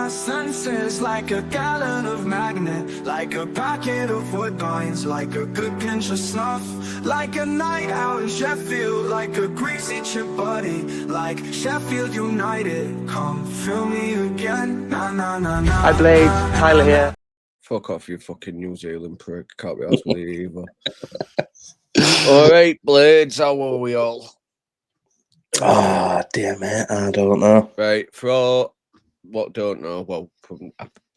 senses like a gallon of magnet, like a packet of woodbines, like a good pinch of snuff, like a night out in Sheffield, like a greasy chip buddy, like Sheffield United. Come feel me again. Na na na na. Hi Blade, Tyler here. Fuck off, you fucking New Zealand prick. Can't be asked with you either. Alright, Blades, how are we all? Oh, dear mate, I don't know. Right, for all what don't know, well,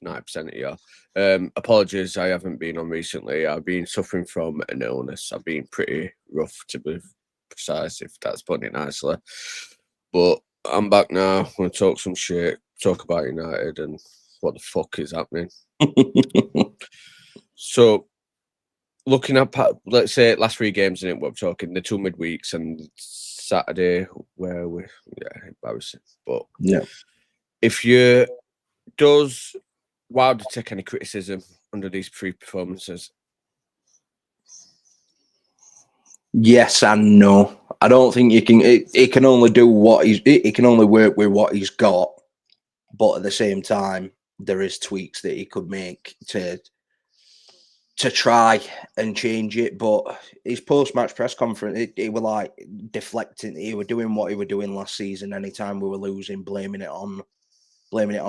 90% of you, apologies, I haven't been on recently. I've been suffering from an illness. I've been pretty rough, to be precise, if that's putting it nicely. But I'm back now. I'm going to talk some shit, talk about United and what the fuck is happening. So, looking at, let's say, last 3 games in it, we're talking the 2 midweeks and Saturday, where we, embarrassing. But yeah, if you does Wilder take any criticism under these 3 performances? yes and no. I don't think you can. It can only do what he can only work with what he's got, but at the same time, there is tweaks that he could make to try and change it. But his post-match press conference, he were like deflecting. He were doing what he were doing last season. Anytime we were losing, blaming it on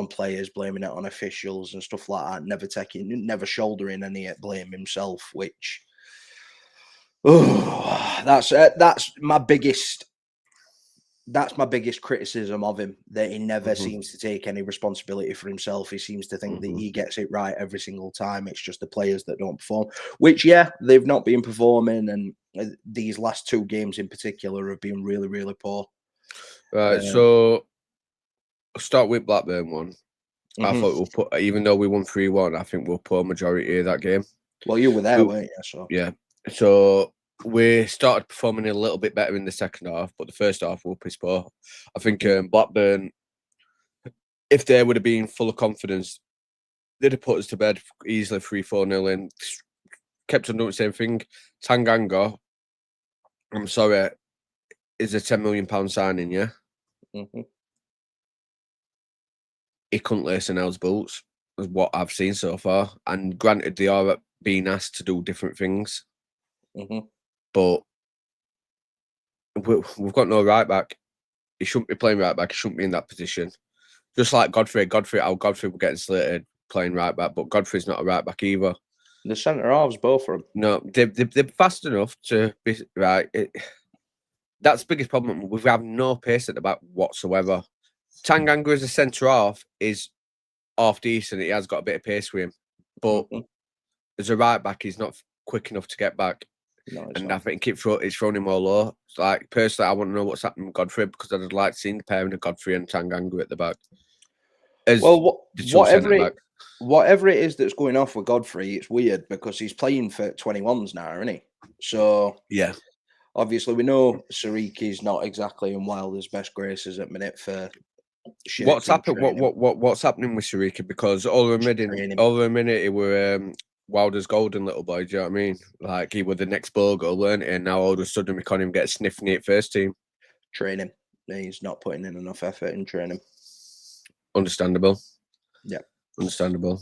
players, blaming it on officials and stuff like that. Never shouldering any blame himself. Which, that's my biggest. That's my biggest criticism of him, that he never seems to take any responsibility for himself. He seems to think that he gets it right every single time. It's just the players that don't perform, which, yeah, they've not been performing. And these last 2 games in particular have been really, really poor. Right, so I'll start with Blackburn one. I thought we'll put, even though we won 3-1, I think we'll put a majority of that game. Well, you were there, weren't you? So. Yeah. So we started performing a little bit better in the second half, but the first half we were piss poor. I think Blackburn, if they would have been full of confidence, they'd have put us to bed easily 3-4-0 in. Kept on doing the same thing. Tanganga, I'm sorry, is a £10 million signing, yeah? He couldn't lace Nell's boots, is what I've seen so far. And granted, they are being asked to do different things. But we've got no right back. He shouldn't be playing right back. He shouldn't be in that position. Just like Godfrey were getting slated playing right back, but Godfrey's not a right back either. The centre halves, both of them. No, they're fast enough to be right. That's the biggest problem. We have no pace at the back whatsoever. Tanganga as a centre half is half decent. He has got a bit of pace with him, but as a right back, he's not quick enough to get back. No, and not. I think it's thrown him all low. Like, personally, I want to know what's happening with Godfrey, because I'd like to see the pairing of Godfrey and Tanganga at the back. Whatever it is that's going off with Godfrey, it's weird because he's playing for 21s now, isn't he? So yeah, obviously we know Sariki's not exactly in Wilder's best graces at minute for. What's happened? What's happening with Sariki? Because all of a minute he were Wilder's golden little boy. Do you know what I mean? Like, he was the next Bogle, weren't he? And now all of a sudden we can't even get sniffing at first team. Training. He's not putting in enough effort in training. Understandable. Yeah. Understandable.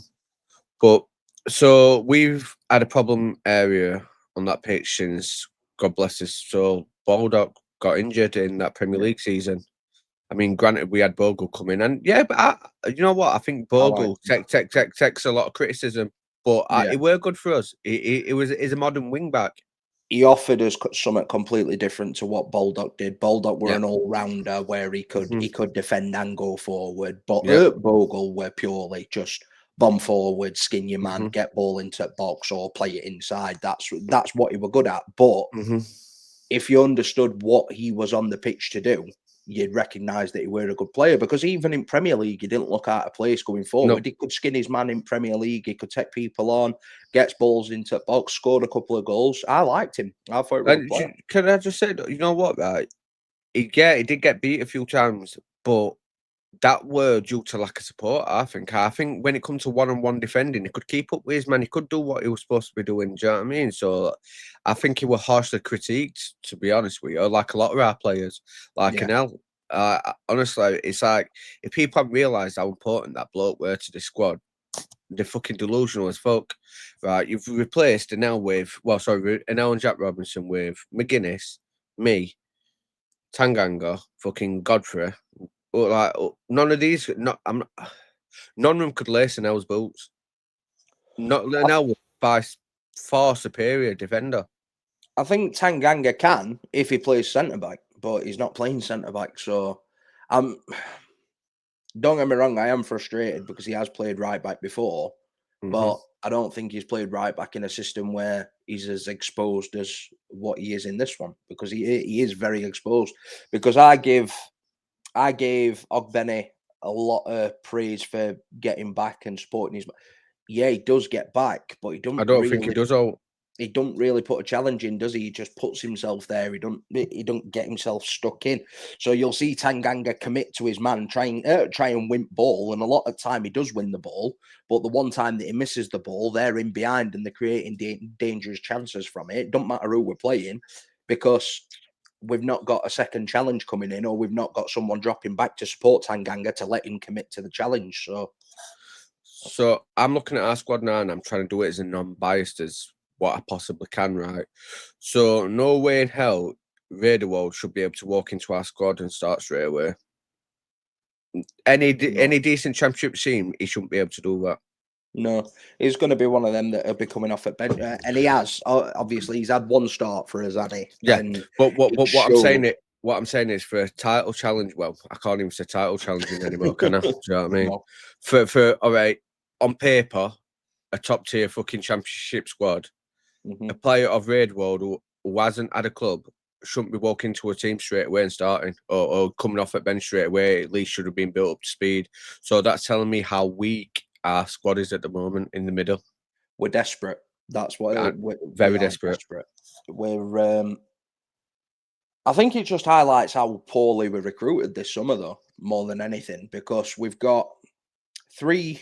But so we've had a problem area on that pitch since, God bless his soul, Baldock got injured in that Premier League season. I mean, granted, we had Bogle come in, and but you know what? I think Bogle takes a lot of criticism, but it were good for us. He's a modern wing back. He offered us something completely different to what Baldock did. Baldock were an all-rounder where he could defend and go forward, but Bogle were purely just bomb forward, skin your man, get ball into box or play it inside. That's what he were good at. But if you understood what he was on the pitch to do, you'd recognise that he were a good player, because even in Premier League, he didn't look out of place going forward. No. He could skin his man in Premier League. He could take people on, gets balls into box, scored a couple of goals. I liked him. I thought he was Can I just say, you know what, right? He did get beat a few times, but that were due to lack of support, I think. I think when it comes to one-on-one defending, he could keep up with his man. He could do what he was supposed to be doing. Do you know what I mean? So I think he was harshly critiqued, to be honest with you, like a lot of our players, like Canel. Honestly, it's like if people haven't realised how important that bloke were to the squad, they're fucking delusional as fuck. Right, you've replaced Anel and Jack Robinson with McGuinness, me, Tanganga, fucking Godfrey. None of these, none of them could lace Anel's boots. Not Anel was by far superior defender. I think Tanganga can if he plays centre back, but he's not playing centre back. So, don't get me wrong, I am frustrated because he has played right back before, but I don't think he's played right back in a system where he's as exposed as what he is in this one, because he is very exposed. Because I gave Ogbene a lot of praise for getting back and supporting his. Yeah, he does get back, but he don't. I don't think he does. He don't really put a challenge in, does he? He just puts himself there. He don't get himself stuck in. So you'll see Tanganga commit to his man, try and win ball, and a lot of time he does win the ball. But the one time that he misses the ball, they're in behind and they're creating dangerous chances from it. It don't matter who we're playing, because we've not got a second challenge coming in, or we've not got someone dropping back to support Tanganga to let him commit to the challenge. So I'm looking at our squad now, and I'm trying to do it as a non-biased as what I possibly can, right? So no way in hell Raderwold should be able to walk into our squad and start straight away. Any decent championship team, he shouldn't be able to do that. No, he's going to be one of them that will be coming off at bench, and he has. Obviously, he's had one start for us, hasn't he? Yeah, and but what I'm saying is for a title challenge. Well, I can't even say title challenging anymore, can I? Do you know what I mean? No. For all right, on paper, a top tier fucking championship squad, a player of Raidwold who hasn't had a club shouldn't be walking into a team straight away and starting, or coming off at bench straight away. At least should have been built up to speed. So that's telling me how weak our squad is at the moment in the middle. We're desperate. That's what we're very desperate. We're. I think it just highlights how poorly we recruited this summer, though, more than anything, because we've got 3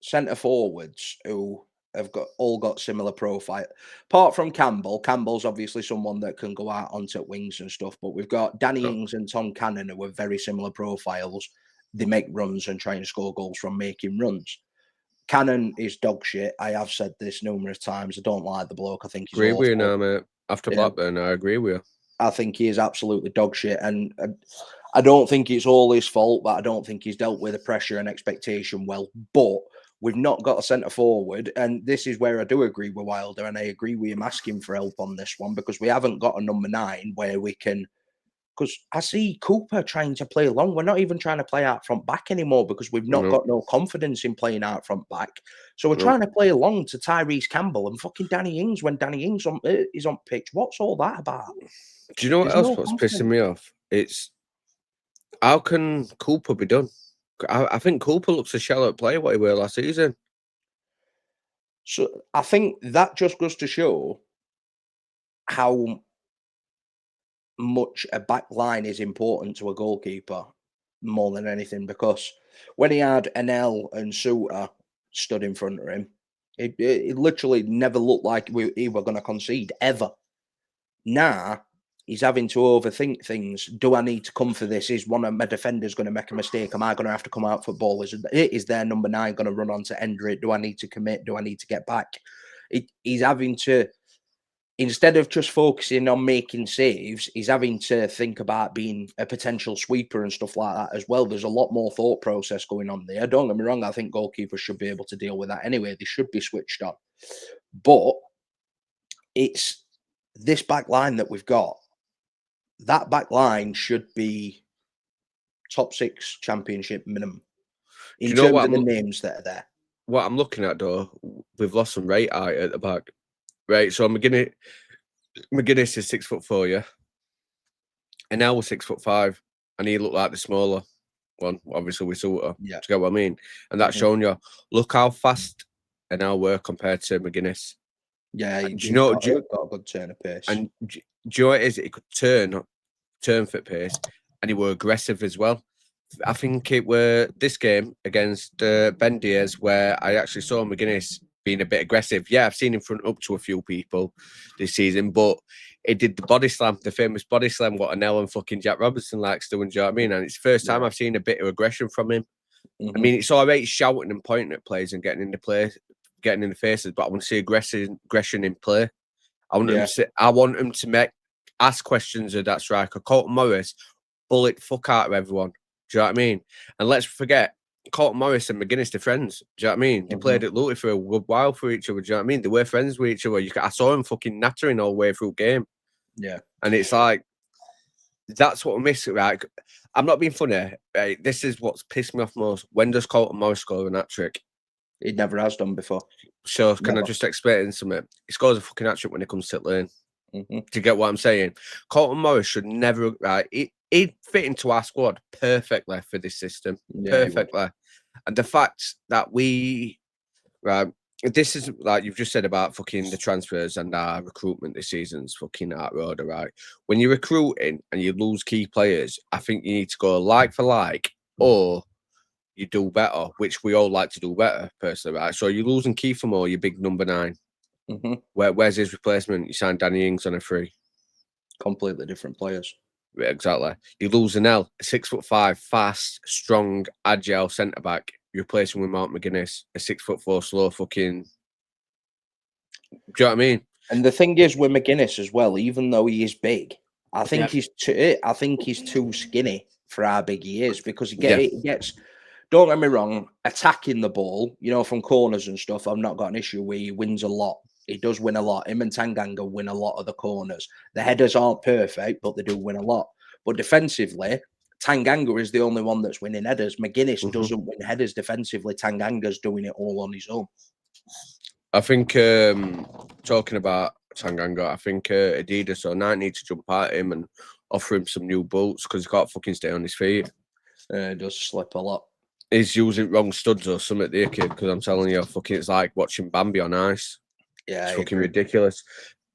centre forwards who have all got similar profile. Apart from Campbell, Campbell's obviously someone that can go out onto wings and stuff. But we've got Danny Ings and Tom Cannon who are very similar profiles. They make runs and try and score goals from making runs. Cannon is dog shit. I have said this numerous times. I don't like the bloke. I think he's agree awful. with you now, mate. After Blackburn, I agree with you. I think he is absolutely dog shit, and I don't think it's all his fault, but I don't think he's dealt with the pressure and expectation well. But we've not got a centre forward, and this is where I do agree with Wilder, and I agree with him asking for help on this one, because we haven't got a number 9 where we can. Because I see Cooper trying to play along. We're not even trying to play out front back anymore, because we've not got no confidence in playing out front back. So we're trying to play along to Tyrese Campbell and fucking Danny Ings when Danny Ings is on pitch. What's all that about? Do you know what else was pissing me off? It's how can Cooper be done? I think Cooper looks a shallow player what he were last season. So I think that just goes to show how much a back line is important to a goalkeeper more than anything, because when he had Anel and Suter stood in front of him, it literally never looked like we were going to concede ever. Now he's having to overthink things. Do I need to come for this? Is one of my defenders going to make a mistake? Am I going to have to come out for ball? Is their number 9 going to run on to Endrit? Do I need to commit? Do I need to get back? He's having to, instead of just focusing on making saves, he's having to think about being a potential sweeper and stuff like that as well. There's a lot more thought process going on there. Don't get me wrong, I think goalkeepers should be able to deal with that anyway. They should be switched on. But it's this back line that we've got. That back line should be top 6 championship minimum in terms of the names that are there. What I'm looking at, though, we've lost some height at the back. Right, so McGuinness is 6'4", yeah, and now we're 6'5", and he looked like the smaller one, obviously with Suter. Yeah, do you get what I mean? And that's showing you. Look how fast and how we're compared to McGuinness. Yeah, he's got a good turn of pace. And do you know what it is? He could turn for pace, and he were aggressive as well. I think it were this game against Ben Diaz where I actually saw McGuinness being a bit aggressive. Yeah, I've seen him front up to a few people this season, but he did the body slam, the famous body slam, what Anel and fucking Jack Robinson likes doing. Do you know what I mean? And it's the first time I've seen a bit of aggression from him. I mean, it's all right shouting and pointing at players and getting in the faces, but I want to see aggression in play. I want him to ask questions of that striker. Colton Morris, bullet fuck out of everyone. Do you know what I mean? And let's forget, Colton Morris and McGuinness, they're friends. Do you know what I mean? They played at Luton for a good while for each other. Do you know what I mean? They were friends with each other. I saw him fucking nattering all the way through the game. Yeah. And it's like, that's what we miss, right? I'm not being funny. Right? This is what's pissed me off most. When does Colton Morris score an hat-trick? He never has done before. So can I just explain something? He scores a fucking hat-trick when he comes to lane. Do you get what I'm saying? Colton Morris should never, right? He'd fit into our squad perfectly for this system. Perfectly. And the fact that right, this is like you've just said about fucking the transfers and our recruitment this season's fucking out road, right? When you're recruiting and you lose key players, I think you need to go like for like, or you do better, which we all like to do better, personally, right? So you're losing Kiefer Moore, your big number 9. Where's his replacement? You signed Danny Ings on a free. Completely different players. Yeah, exactly. You lose an L, 6'5", fast, strong, agile centre back. You're replacing with Mark McGuinness, a 6'4", slow fucking. Do you know what I mean? And the thing is with McGuinness as well, even though he is big, I think he's too skinny for how big he is, because he gets. Don't get me wrong, attacking the ball, from corners and stuff, I've not got an issue with. He wins a lot. He does win a lot. Him and Tanganga win a lot of the corners. The headers aren't perfect, but they do win a lot. But defensively, Tanganga is the only one that's winning headers. McGuinness doesn't win headers defensively. Tanganga's doing it all on his own. I think, talking about Tanganga, I think Adidas or Nike need to jump at him and offer him some new boots, because he can't fucking stay on his feet. He does slip a lot. He's using wrong studs or something there, kid, because I'm telling you, fucking, it's like watching Bambi on ice. Yeah, it's fucking ridiculous.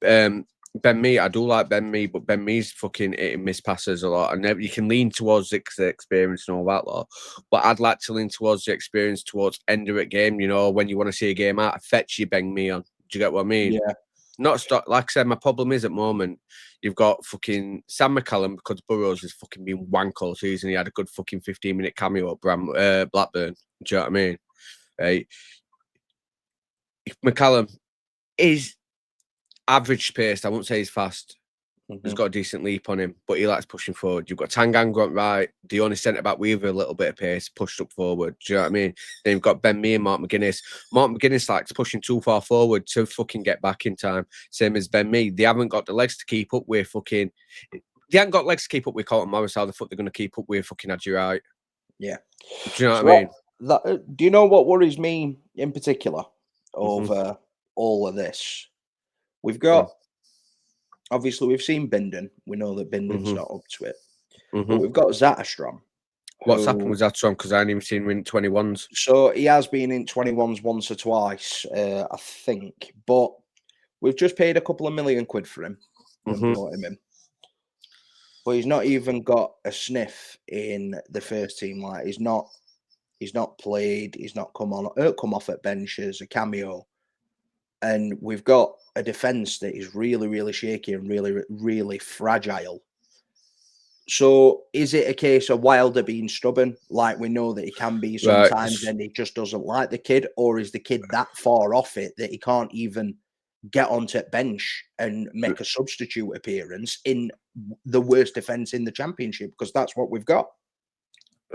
Ben Mee, I do like Ben Mee, but Ben Mee's fucking hitting miss passes a lot, and you can lean towards the experience and all that lot. But I'd like to lean towards the experience towards end of it game. When you want to see a game out, fetch your Ben Mee on. Do you get what I mean? Yeah. Not stop. Like I said, my problem is at the moment you've got fucking Sam McCallum, because Burrows has fucking been wank all season. He had a good fucking 15-minute cameo at Blackburn. Do you know what I mean? Right? McCallum is average paced. I won't say he's fast. He's got a decent leap on him, but he likes pushing forward. You've got Tanganga on right, the only centre back with a little bit of pace, pushed up forward. Do you know what I mean? Then you've got Ben Mee and Mark McGuinness. Mark McGuinness likes pushing too far forward to fucking get back in time. Same as Ben Mee. They haven't got the legs to keep up with fucking. They haven't got legs to keep up with Colton Morris. How the fuck they're going to keep up with fucking Adji Wright? Yeah. Do you know what I mean? Do you know what worries me in particular over all of this? We've got. Obviously, we've seen Binden. We know that Binden's not up to it. But we've got Zatterstrom. What's happened with Zatterstrom? Because I haven't even seen him in 21s. So he has been in 21s once or twice, I think. But we've just paid a couple of million quid for him and brought him in. But he's not even got a sniff in the first team. Like he's not played. He's not come off at bench as a cameo. And we've got a defense that is really, really shaky and really, really fragile. So is it a case of Wilder being stubborn, like we know that he can be sometimes, and he just doesn't like the kid? Or is the kid that far off it that he can't even get onto bench and make a substitute appearance in the worst defense in the championship? Because that's what we've got.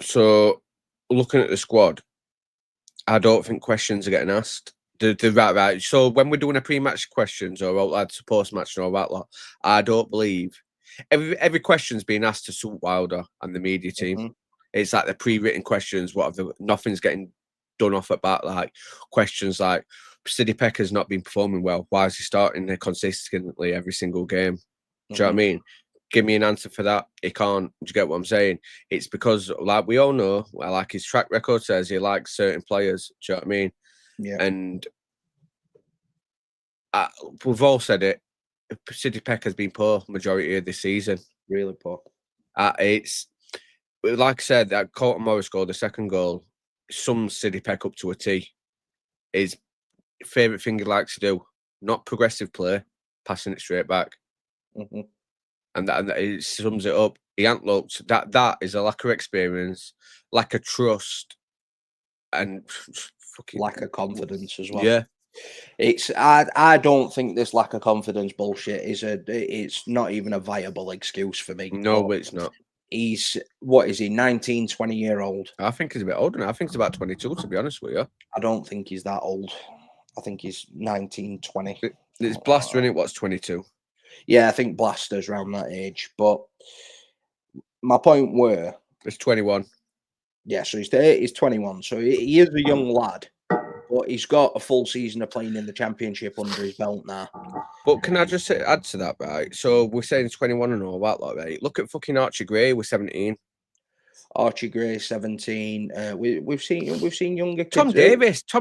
So looking at the squad, I don't think questions are getting asked. Right. So when we're doing a pre-match questions or lads post-match and all that lot, I don't believe every question's being asked to suit Wilder and the media team. It's like the pre-written questions. Nothing's getting done off at bat. Like questions like Sidney Pecker's not been performing well. Why is he starting there consistently every single game? Do you know what I mean? Give me an answer for that. He can't. Do you get what I'm saying? It's because, like we all know, like his track record says, he likes certain players. Do you know what I mean? Yeah. And we've all said it. Sidney Pecker's been poor majority of this season. Really poor. It's like I said, that Colton Morris goal, the second goal, sums Sidney Peck up to a T. His favourite thing he likes to do, not progressive play, passing it straight back. And that it sums it up. He ain't looked. That is a lack of experience, lack of trust, and fucking lack of confidence as well. Yeah. It's I don't think this lack of confidence bullshit it's not even a viable excuse for me. No, it's not. He's what is he, 19, 20-year-old? I think he's a bit older now. I think he's about 22, to be honest with you. I don't think he's that old. I think he's 19, 20. It's Blaster in it, what's 22? Yeah, I think Blaster's around that age. But my point were, it's 21. Yeah, so he's 21. So he is a young lad, but he's got a full season of playing in the championship under his belt now. But can I just add to that, right? So we're saying 21 and all that, like, right? Look at fucking Archie Gray with 17. Archie Gray, 17. We've seen younger kids. Tom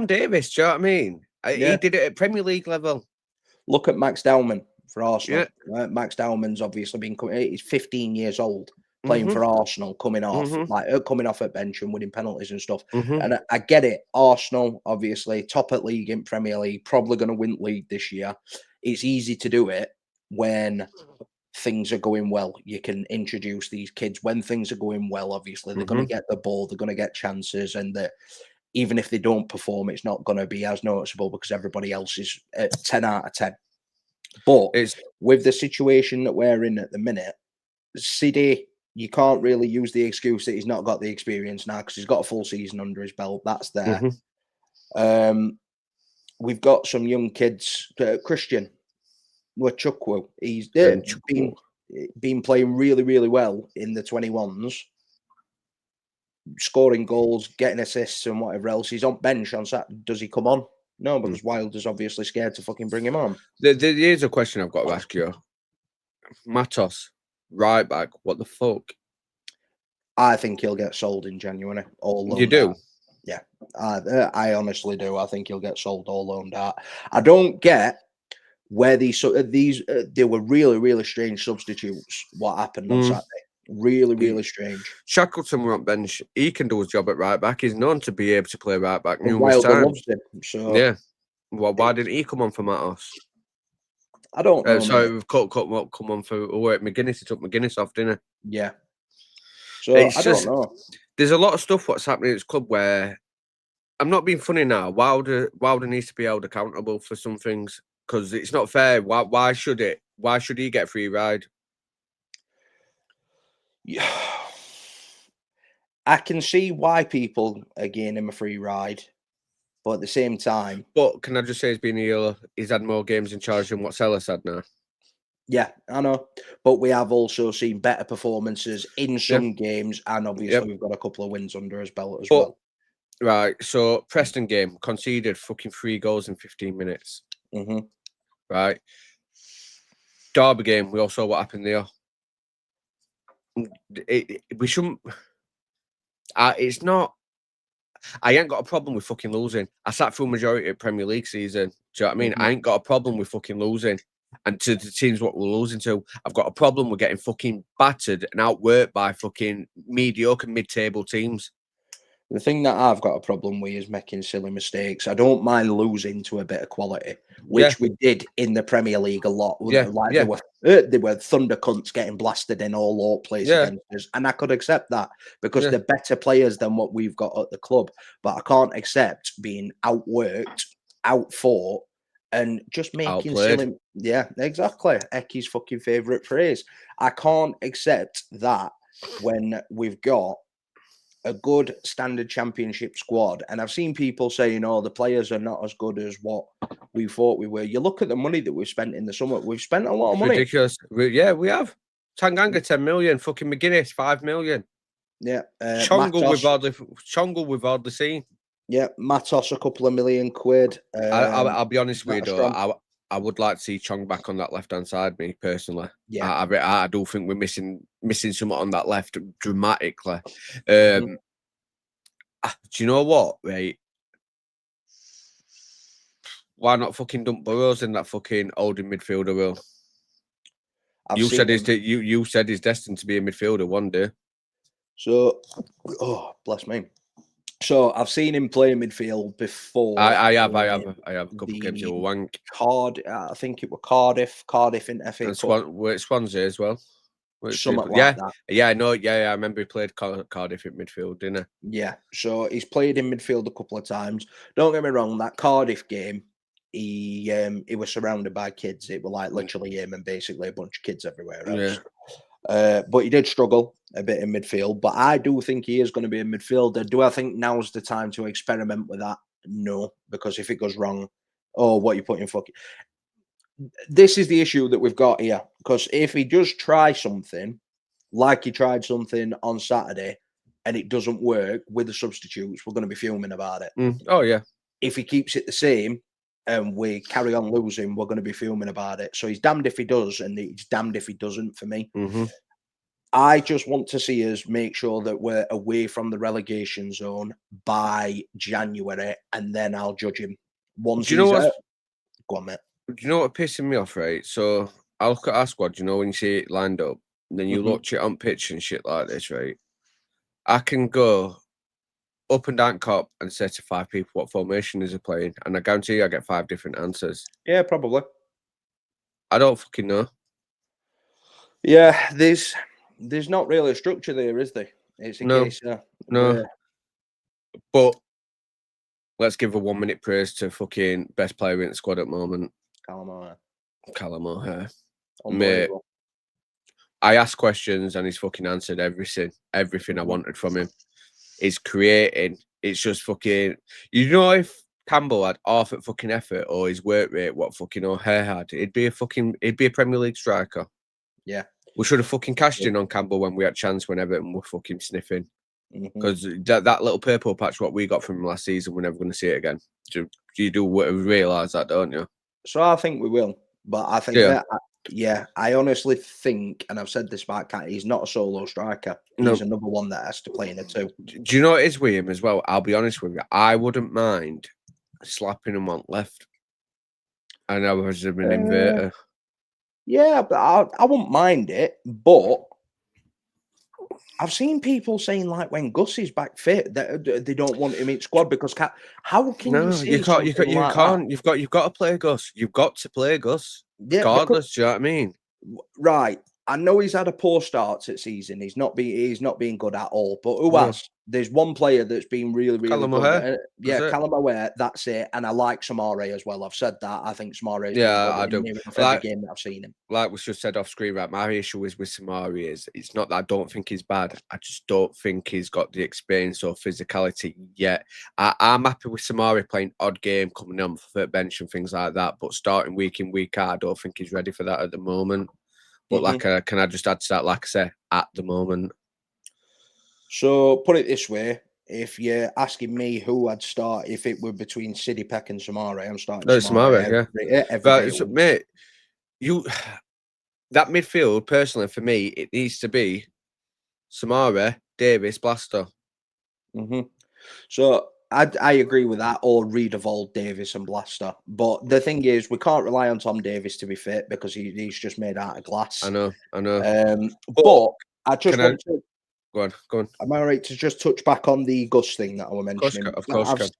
Davis. Do you know what I mean? Yeah. He did it at Premier League level. Look at Max Dowman for Arsenal. Yeah. Max Dowman's obviously he's 15 years old, playing for Arsenal, coming off at bench and winning penalties and stuff. And I get it. Arsenal, obviously, top at league in Premier League, probably going to win league this year. It's easy to do it when things are going well. You can introduce these kids when things are going well. Obviously, they're going to get the ball, they're going to get chances, and that even if they don't perform, it's not going to be as noticeable because everybody else is at 10 out of 10. But with the situation that we're in at the minute, CD, you can't really use the excuse that he's not got the experience now because he's got a full season under his belt. That's there. We've got some young kids. Christian Chukwu, he's been playing really, really well in the 21s, scoring goals, getting assists and whatever else. He's on bench on Saturday. Does he come on? No, because Wilder's obviously scared to fucking bring him on. Here's a question I've got to ask you. Matos, right back, what the fuck? I think he'll get sold in January. You do? Yeah, I honestly do. I think he'll get sold all loaned out. I don't get where these they were really, really strange substitutes. What happened on Saturday? Really, really strange. Shackleton were on bench. He can do his job at right back. He's known to be able to play right back numerous Wilder times. loves him, so yeah. Well, why didn't he come on for Matos? I don't know. Sorry, we've come on for McGuinness. He took McGuinness off, didn't he? Yeah. So I don't know. There's a lot of stuff what's happening at this club where I'm not being funny now. Wilder needs to be held accountable for some things because it's not fair. Why should it? Why should he get a free ride? Yeah, I can see why people are giving him a free ride, but at the same time, but can I just say he's had more games in charge than what Sellers had now. Yeah, I know, but we have also seen better performances in some games, and obviously we've got a couple of wins under his belt as well. Right, so Preston game conceded fucking 3 goals in 15 minutes. Right, Derby game, we all saw what happened there. We shouldn't. It's not. I ain't got a problem with fucking losing. I sat through majority of Premier League season. Do you know what I mean? I ain't got a problem with fucking losing. And to the teams what we're losing to, I've got a problem with getting fucking battered and outworked by fucking mediocre mid-table teams. The thing that I've got a problem with is making silly mistakes. I don't mind losing to a bit of quality, which we did in the Premier League a lot. They were thunder cunts getting blasted in all over place against us, and I could accept that because they're better players than what we've got at the club. But I can't accept being outworked, outfought, and just making silly. Yeah, exactly. Ecky's fucking favourite phrase. I can't accept that when we've got a good standard championship squad, and I've seen people saying, "Oh, the players are not as good as what we thought we were." You look at the money that we've spent in the summer. We've spent a lot of money. Ridiculous. We have. Tanganga 10 million. Fucking McGuinness 5 million. Yeah. Chongle we've hardly seen. Yeah, Matos a couple of million quid. I'll be honest with you, though. I would like to see Chong back on that left-hand side, me personally. Yeah, I do think we're missing something on that left dramatically. Do you know what, right? Why not fucking dump Burrows in that fucking holding midfielder role? You said he's destined to be a midfielder one day. So, bless me. So I've seen him play midfield before. I have a couple of games he were wank. I think it was Cardiff in FA Cup. We're at Swansea as well. Something like that. Yeah, I know. Yeah, I remember he played Cardiff at midfield, didn't he? Yeah, so he's played in midfield a couple of times. Don't get me wrong, that Cardiff game, he was surrounded by kids. It was like literally him and basically a bunch of kids everywhere else. But he did struggle a bit in midfield. But I do think he is going to be a midfielder. Do I think now's the time to experiment with that? No, because if it goes wrong, what you put in fucking. This is the issue that we've got here. Because if he does try something, like he tried something on Saturday, and it doesn't work with the substitutes, we're going to be fuming about it. Oh, yeah. If he keeps it the same and we carry on losing, we're going to be fuming about it. So he's damned if he does, and he's damned if he doesn't for me. I just want to see us make sure that we're away from the relegation zone by January, and then I'll judge him. Once he's out, go on, mate. Do you know what pissing me off, right? So I look at our squad, you know, when you see it lined up, and then you watch it on pitch and shit like this, right? I can go up and down cop and say to 5 people what formation is he playing, and I guarantee you I get 5 different answers. Yeah, probably. I don't fucking know. Yeah, there's not really a structure there, is there? It's a case. No. But let's give a 1-minute praise to fucking best player in the squad at the moment. Callum O'Hare. Mate, I asked questions and he's fucking answered everything I wanted from him. He's creating. It's just fucking. You know, if Campbell had half at fucking effort or his work rate, what fucking O'Hare had, he'd be a Premier League striker. Yeah. We should have fucking cashed in on Campbell when we had chance when Everton were fucking sniffing. Because that little purple patch, what we got from him last season, we're never going to see it again. You do realise that, don't you? So I think we will. But I think I honestly think, and I've said this about Cat, he's not a solo striker. He's another one that has to play in it too. Do you know what it is with him as well? I'll be honest with you. I wouldn't mind slapping him on left. And I was an inverter. Yeah, but I wouldn't mind it. But I've seen people saying like when Gus is back fit that they don't want him in squad because how can you say you can't. You've got to play Gus. You've got to play Gus. Yeah, regardless, do you know what I mean? Right. I know he's had a poor start to season. He's not being good at all. But who has? There's one player that's been really, really Callum good. O'Hare. Callum O'Hare. That's it. And I like Samari as well. I've said that. I think Samari is I do. Every game that I've seen him. Like we just said off screen, right? My issue is with Samari is it's not that I don't think he's bad. I just don't think he's got the experience or physicality yet. I'm happy with Samari playing odd game, coming on for the bench and things like that. But starting week in, week out, I don't think he's ready for that at the moment. But can I just add to that? Like I say, at the moment. So put it this way: if you're asking me who I'd start if it were between City Peck and Samari, I'm starting Samari. Every mate, that midfield personally for me, it needs to be Samari, Davis, Blaster. So I agree with that, or Redevold, Davis and Blaster. But the thing is, we can't rely on Tom Davis to be fit because he's just made out of glass. I know. But I just want to go on. Am I right to just touch back on the Gus thing that I was mentioning? Of course,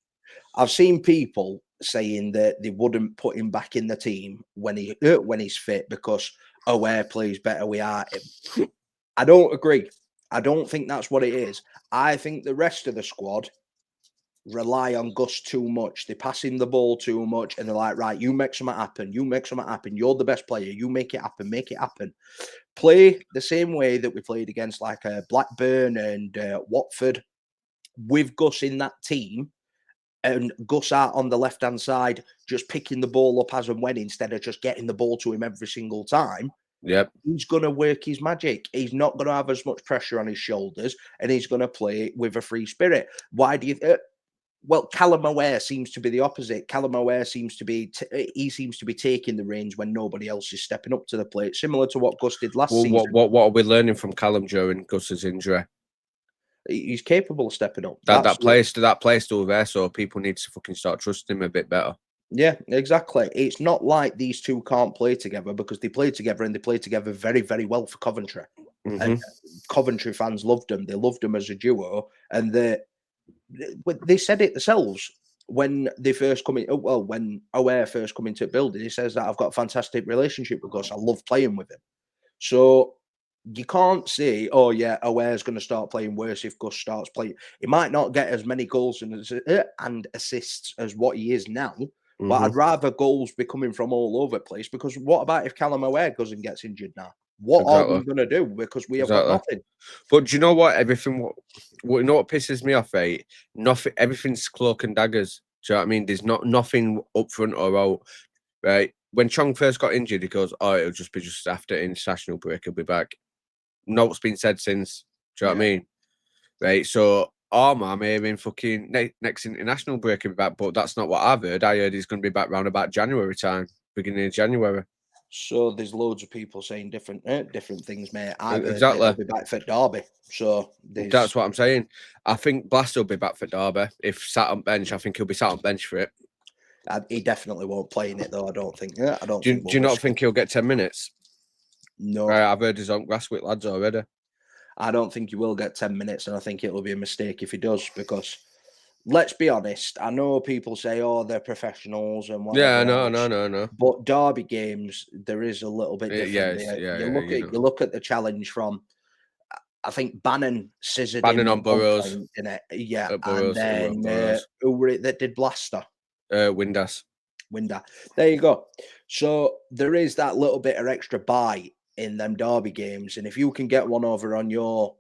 I've seen people saying that they wouldn't put him back in the team when he's fit because O'Hare plays better without him. I don't agree. I don't think that's what it is. I think the rest of the squad rely on Gus too much. They pass him the ball too much, and they're like, right, you make something happen. You make something happen. You're the best player. You make it happen. Make it happen. Play the same way that we played against like Blackburn and Watford with Gus in that team, and Gus out on the left-hand side, just picking the ball up as and when instead of just getting the ball to him every single time. Yep. He's going to work his magic. He's not going to have as much pressure on his shoulders, and he's going to play with a free spirit. Why do you... Well, Callum O'Hare seems to be the opposite. Callum O'Hare seems to be taking the reins when nobody else is stepping up to the plate, similar to what Gus did last season. What are we learning from Callum during Gus's injury? He's capable of stepping up. That play's still there, so people need to fucking start trusting him a bit better. Yeah, exactly. It's not like these two can't play together because they play together and they play together very, very well for Coventry. And Coventry fans loved them. They loved them as a duo, and they said it themselves when they first come in. Well, when Aware first come into the building, he says that I've got a fantastic relationship with Gus. I love playing with him. So you can't say, oh yeah, Aware's going to start playing worse if Gus starts playing. He might not get as many goals and assists as what he is now, but I'd rather goals be coming from all over the place, because what about if Callum Aware goes and gets injured now? What are we going to do? Because we have got nothing. But do you know what? Everything, you know what pisses me off, right? Nothing, everything's cloak and daggers. Do you know what I mean? There's nothing up front or out, right? When Chong first got injured, he goes, oh, it'll just be just after international break, he'll be back. No, what's been said since. Do you know what I mean? Right. So Armour maybe in fucking next international break he'll be back, but that's not what I've heard. I heard he's going to be back round about January time, beginning of January. So there's loads of people saying different things, mate. I've heard Exactly. he'll be back for Derby. So that's what I'm saying. I think Blast will be back for Derby. If sat on bench, I think he'll be sat on bench for it. He definitely won't play in it, though. I don't think. Yeah, I don't. Do you not think he'll get 10 minutes? No, I've heard he's on grass with lads already. I don't think he will get 10 minutes, and I think it'll be a mistake if he does, because let's be honest. I know people say, "Oh, they're professionals," and whatever. Yeah, no. But Derby games, there is a little bit different. You look at the challenge from. I think Bannon scissored him on Burrows, in it. Yeah, Burrows, and then who were it that did Blaster? Windass. There you go. So there is that little bit of extra bite in them Derby games, and if you can get one over on your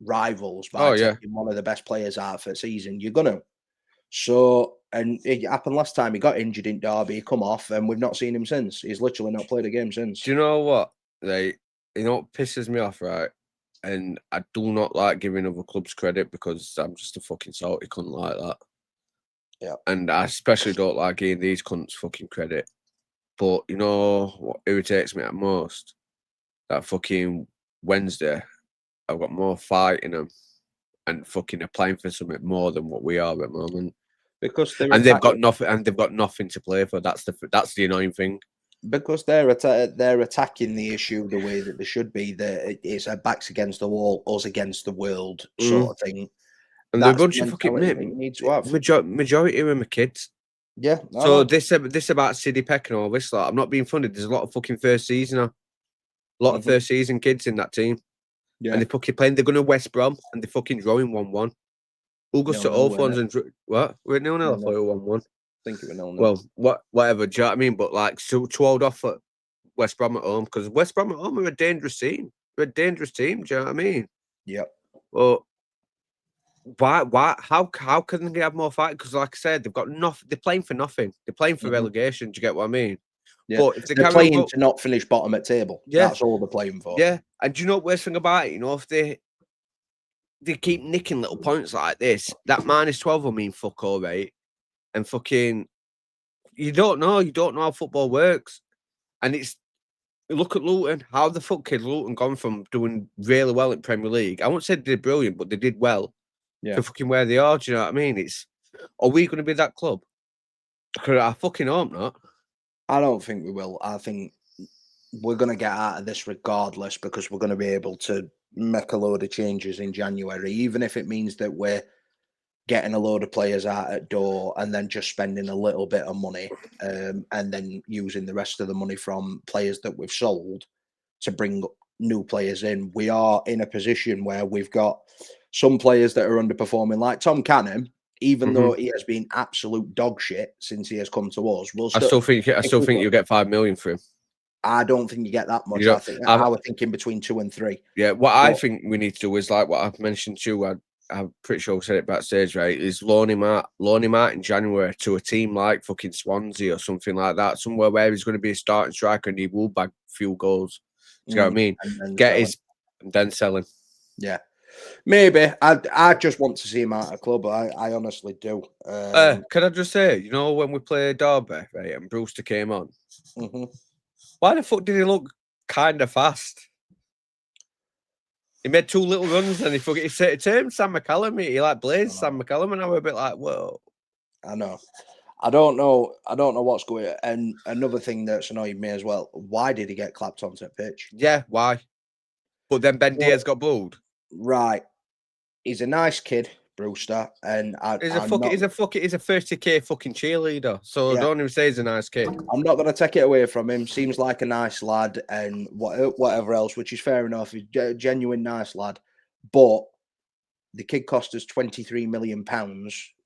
rivals by taking one of the best players out for the season, you're gonna. So, and it happened last time he got injured in Derby, he come off, and we've not seen him since. He's literally not played a game since. Do you know what? Like, you know what pisses me off, right? And I do not like giving other clubs credit, because I'm just a fucking salty cunt like that. Yeah. And I especially don't like giving these cunts fucking credit. But you know what irritates me at most? That fucking Wednesday, I've got more fight in them and fucking applying for something more than what we are at the moment. Because they've got nothing to play for. That's the annoying thing. Because they're attacking the issue the way that they should be. That it's a backs against the wall, us against the world sort of thing. And they're a bunch of fucking majority of them are kids. Yeah. So this about Sidney Peck and all this, like, I'm not being funny. There's a lot of fucking first season kids in that team. Yeah. And they're fucking playing. They're going to West Brom and they're fucking drawing 1-1. Who goes to Old Ones and what? We're 0-0. I thought 1-1. I think it was 0-0. Well, whatever. Do you know what I mean? But like, to hold off at West Brom at home, because West Brom at home are a dangerous team. They're a dangerous team. Do you know what I mean? Yep. Well, why? How can they have more fight? Because like I said, they've got nothing. They're playing for nothing. They're playing for relegation. Do you get what I mean? Yeah. But if they're playing to not finish bottom at table, that's all they're playing for. Yeah. And do you know what worst thing about it? You know, if they keep nicking little points like this, that -12 will mean fuck all, right? And fucking, you don't know how football works. And it's, look at Luton. How the fuck kid Luton gone from doing really well in Premier League? I won't say they did brilliant, but they did well. Yeah. To fucking where they are. Do you know what I mean? Are we going to be that club? Because I fucking hope not. I don't think we will. I think we're going to get out of this regardless, because we're going to be able to make a load of changes in January, even if it means that we're getting a load of players out at door and then just spending a little bit of money and then using the rest of the money from players that we've sold to bring new players in. We are in a position where we've got some players that are underperforming, like Tom Cannon, even though he has been absolute dog shit since he has come to us. I still think you'll get 5 million for him. I don't think you get that much. I was thinking between 2 and 3. Yeah, I think we need to do is like what I've mentioned to you. I'm pretty sure I said it backstage, right? Is loan him out in January to a team like fucking Swansea or something like that, somewhere where he's going to be a starting striker and he will bag a few goals. Do you know what I mean? And then sell him. Yeah. Maybe. I just want to see him out of club. I honestly do. Can I just say, you know, when we played Derby, right, and Brewster came on, why the fuck did he look kind of fast? He made 2 little runs and he turned Sam McCallum. He like blazed Sam McCallum, and I was a bit like, whoa. I know. I don't know what's going on. And another thing that's annoyed me as well, why did he get clapped onto the pitch? Yeah, why? But then Ben Diaz got booed. Right. He's a nice kid, Brewster, and He's a 30k fucking cheerleader. So don't even say he's a nice kid. I'm not going to take it away from him. Seems like a nice lad and whatever else, which is fair enough. He's a genuine nice lad, but the kid cost us £23 million.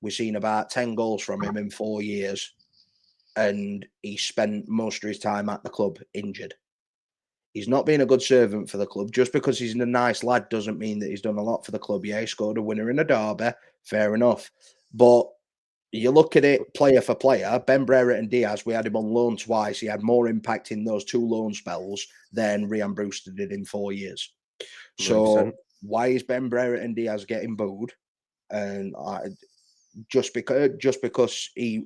We've seen about 10 goals from him in 4 years, and he spent most of his time at the club injured. He's not been a good servant for the club. Just because he's a nice lad doesn't mean that he's done a lot for the club. Yeah, he scored a winner in a derby, fair enough. But you look at it player for player, Ben Brereton Diaz, we had him on loan twice. He had more impact in those 2 loan spells than Ryan Brewster did in 4 years. So 100%. why is Ben Brereton Diaz getting booed? And just because he's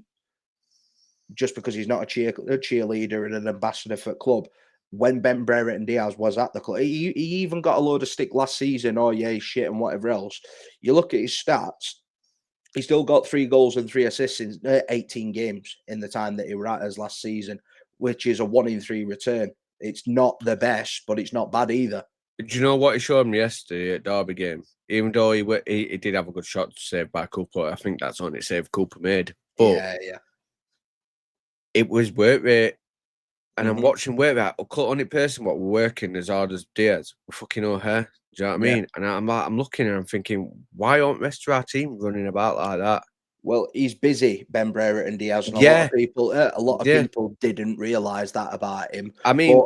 not a cheerleader and an ambassador for the club. When Ben Brereton Diaz was at the club, he even got a load of stick last season. Oh yeah, he's shit and whatever else. You look at his stats. He still got 3 goals and 3 assists in 18 games in the time that he was at us last season, which is a 1 in 3 return. It's not the best, but it's not bad either. Do you know what he showed me yesterday at Derby game? Even though he did have a good shot saved by Cooper, I think that's on it saved Cooper made. But yeah. It was work rate. And I'm watching work rate. Only person what we're working as hard as Diaz. We're fucking O'Hare. Do you know what I mean? And I'm looking and I'm thinking, why aren't the rest of our team running about like that? Well, he's busy, Ben Brereton Diaz, and a lot of people didn't realise that about him. I mean,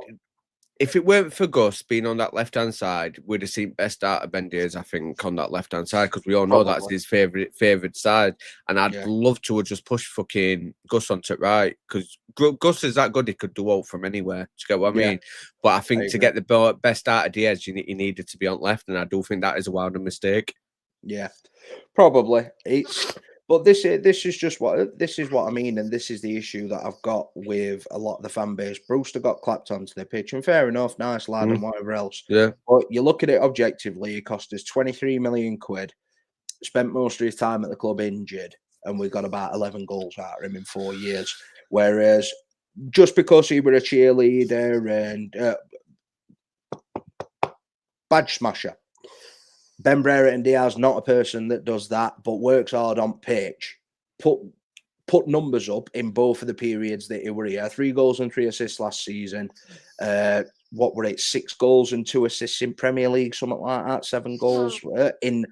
if it weren't for Gus being on that left-hand side, we'd have seen best out of Ben Diaz, I think, on that left-hand side, because we all know that's his favourite side. And I'd love to have just pushed fucking Gus onto it right, because Gus is that good, he could do out from anywhere. Do you get what I mean? But I think to get the best out of Diaz, he needed to be on left, and I do think that is a wilder mistake. Yeah, probably. But this is what I mean, and this is the issue that I've got with a lot of the fan base. Brewster got clapped onto the pitch, and fair enough, nice lad and whatever else. Yeah. But you look at it objectively, he cost us 23 million quid, spent most of his time at the club injured, and we got about 11 goals out of him in 4 years. Whereas just because he were a cheerleader and badge smasher, Ben Brereton Diaz, not a person that does that, but works hard on pitch. Put numbers up in both of the periods that he were here. 3 goals and 3 assists last season. What were it? 6 goals and 2 assists in Premier League, something like that. 7 goals in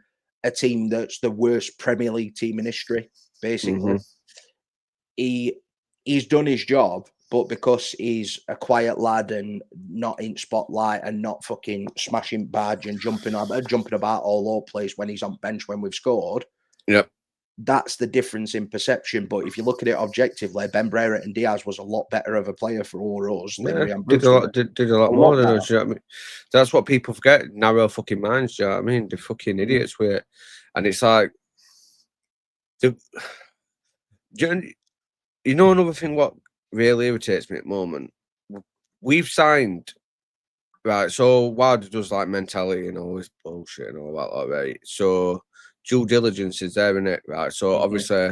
a team that's the worst Premier League team in history, basically. He's done his job, but because he's a quiet lad and not in spotlight and not fucking smashing badge and jumping about all over the place when he's on bench when we've scored. Yep. That's the difference in perception. But if you look at it objectively, Ben Brereton Diaz was a lot better of a player for us than Ryan Brewster. Did a lot more than us. You know what I mean? That's what people forget. Narrow fucking minds. You know what I mean? They're fucking idiots with it. And it's like, you know, another thing what really irritates me at the moment, we've signed, right? So Wilder does like mentality and all this bullshit and all that, right? So due diligence is there, isn't it? Right. So obviously,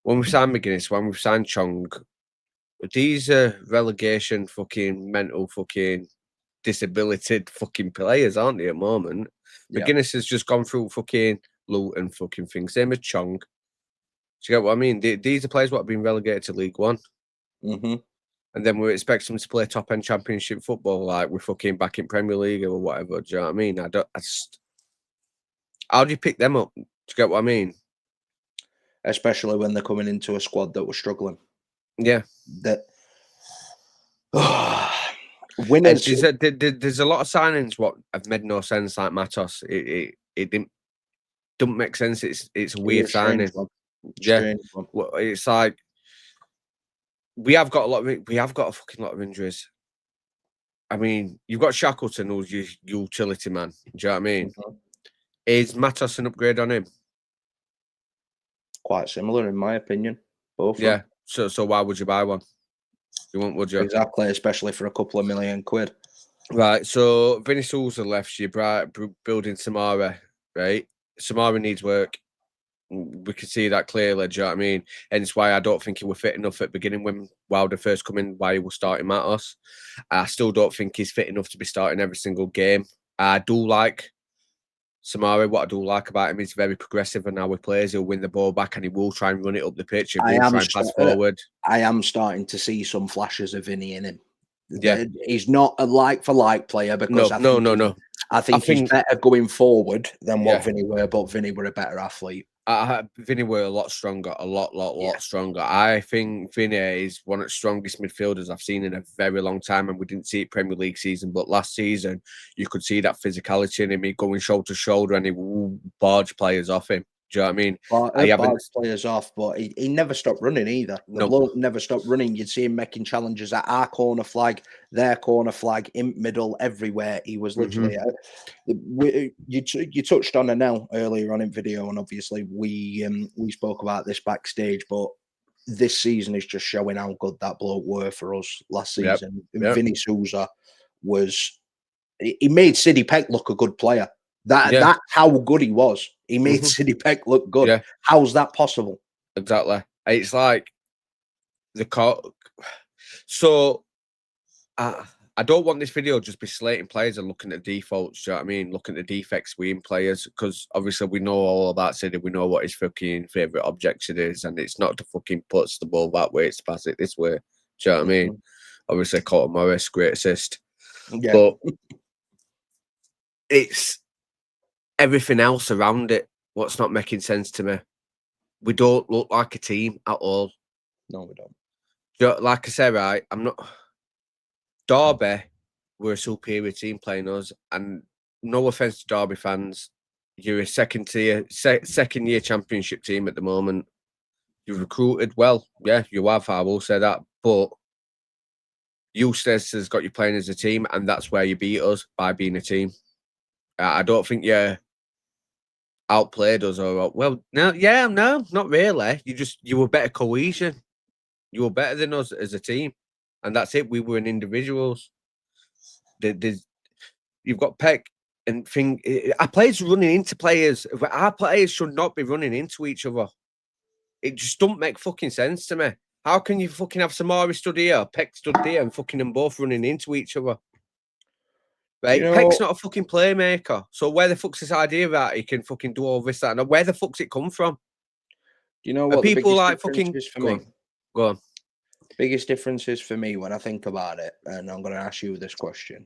when we signed McGuinness, when we've signed Chong, these are relegation fucking mental fucking disabilited fucking players, aren't they? At the moment, McGuinness has just gone through fucking Luton fucking things. Same as Chong. Do you get what I mean? These are players what have been relegated to League One. And then we expect them to play top end championship football like we're fucking back in Premier League or whatever. Do you know what I mean? How do you pick them up? Do you get what I mean? Especially when they're coming into a squad that was struggling. Yeah. Winners. There's a lot of signings what have made no sense, like Matos. It don't make sense. It's a weird signing. Well, it's like we have got a fucking lot of injuries. I mean, you've got Shackleton, who's your utility man. Do you know what I mean? Is Matos an upgrade on him? Quite similar, in my opinion. Both. Yeah. So why would you buy one? You won't, would you? Exactly, especially for a couple of million quid. Right. So Vinny Souza left you, building Samara. Right. Samara needs work. We can see that clearly. Do you know what I mean? And it's why I don't think he was fit enough at the beginning when Wilder first come in, why he was starting Matos. I still don't think he's fit enough to be starting every single game. I do like Samari, what I do like about him is very progressive and how he plays. He'll win the ball back and he will try and run it up the pitch. He will try and pass forward. I am starting to see some flashes of Vinny in him. Yeah. He's not a like-for-like player because No. I think he's better going forward than what Yeah. Vinny were, but Vinny were a better athlete. Vinny were a lot stronger, a lot stronger. I think Vinny is one of the strongest midfielders I've seen in a very long time, and we didn't see it Premier League season, but last season you could see that physicality in him. He going shoulder to shoulder and he will barge players off him. Do you know what I mean? I haven't players off, but he never stopped running either. The bloke never stopped running. You'd see him making challenges at our corner flag, their corner flag, in middle, everywhere. He was literally. You touched on it now earlier on in video, and obviously we spoke about this backstage, but this season is just showing how good that bloke were for us last season. Vinny Souza was. He made Sidney Peck look a good player. That's how good he was. He made Sidney Peck look good. Yeah. How's that possible? Exactly. It's like so I don't want this video just be slating players and looking at defaults. Do you know what I mean? Looking at the defects within players, because obviously we know all about Sidney. We know what his fucking favourite objection is, and it's not to fucking puts the ball that way, it's to pass it this way. Do you know what I mean? Obviously, Colton Morris, great assist. Yeah. But it's everything else around it what's not making sense to me. We don't look like a team at all. No, we don't. Like I said, right, I'm not. Derby were a superior team playing us, and no offense to Derby fans, you're a second year championship team at the moment. You've recruited well, yeah, you have. I will say that, but Eustace has got you playing as a team, and that's where you beat us, by being a team. I don't think you outplayed us, or no, not really. You were better cohesion. You were better than us as a team, and that's it. We were in individuals. You've got Peck and our players running into players. Our players should not be running into each other. It just don't make fucking sense to me. How can you fucking have Samari stood here, Peck stood there, and fucking them both running into each other? Right? Peck's not a fucking playmaker. So where the fuck's this idea that he can fucking do all this, that, and where the fuck's it come from? Do you know what people the like fucking fucking is for me? Go on. Biggest difference is for me when I think about it, and I'm going to ask you this question.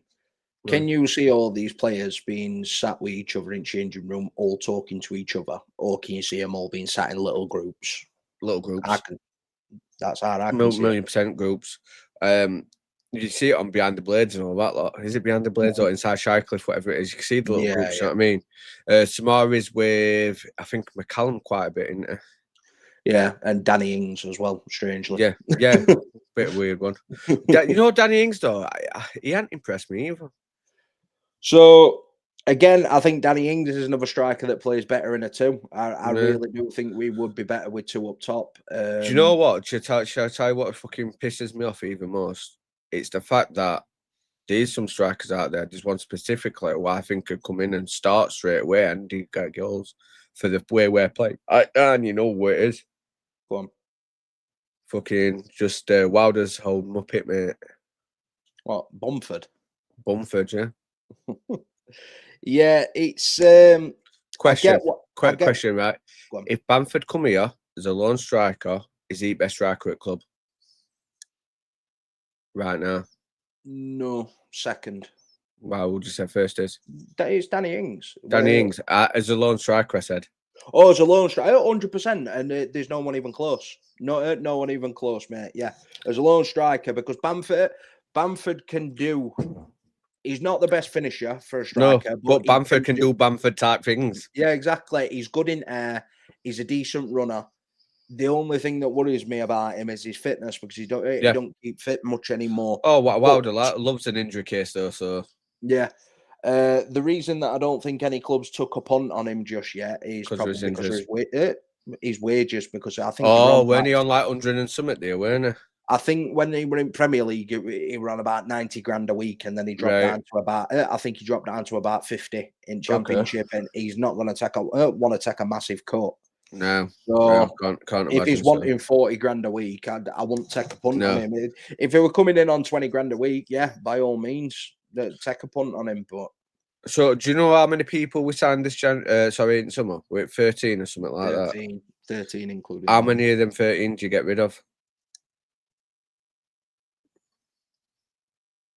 Can you see all these players being sat with each other in changing room, all talking to each other, or can you see them all being sat in little groups? Little groups. That's how I can see it. 1,000,000% groups. You see it on Behind the Blades and all that lot. Is it Behind the Blades or Inside Shycliffe, whatever it is? You can see the little groups, you know what I mean? Samari's with, I think, McCallum quite a bit, isn't it? Yeah, and Danny Ings as well, strangely. Yeah. Bit of a weird one. You know Danny Ings, though? He hadn't impressed me either. So, again, I think Danny Ings is another striker that plays better in a two. I really do think we would be better with two up top. Do you know what? Should I tell you what fucking pisses me off even most? It's the fact that there's some strikers out there. There's one specifically who I think could come in and start straight away and get goals for the way we're playing. And you know who it is. Go on. Fucking just Wilder's whole Muppet, mate. What? Bumford, yeah. Yeah, it's question, right? If Bamford come here as a lone striker, is he best striker at club right now? No, second. Wow, would you say first is? It's Danny Ings. Danny Ings as a lone striker, I said. Oh, as a lone striker, 100%, and there's no one even close. No one even close, mate. Yeah, as a lone striker, because Bamford can do. He's not the best finisher for a striker, but Bamford can do Bamford type things. Yeah, exactly. He's good in air. He's a decent runner. The only thing that worries me about him is his fitness, because he don't keep fit much anymore. Oh, Wilder loves an injury case though. So yeah. The reason that I don't think any clubs took a punt on him just yet is probably because of his wages. Because I think weren't he on like 100 and something there, weren't he? I think when they were in Premier League, he were on about 90 grand a week, and then he dropped down to about. I think he dropped down to about 50 in Championship, and he's not going to want to take a massive cut. No, so can't if he's wanting 40 grand a week, I wouldn't take a punt on him. If he were coming in on 20 grand a week, yeah, by all means, take a punt on him. But So, do you know how many people we signed this in summer? We're at 13 or something like 13, that. 13 including. How many of them 13 do you get rid of?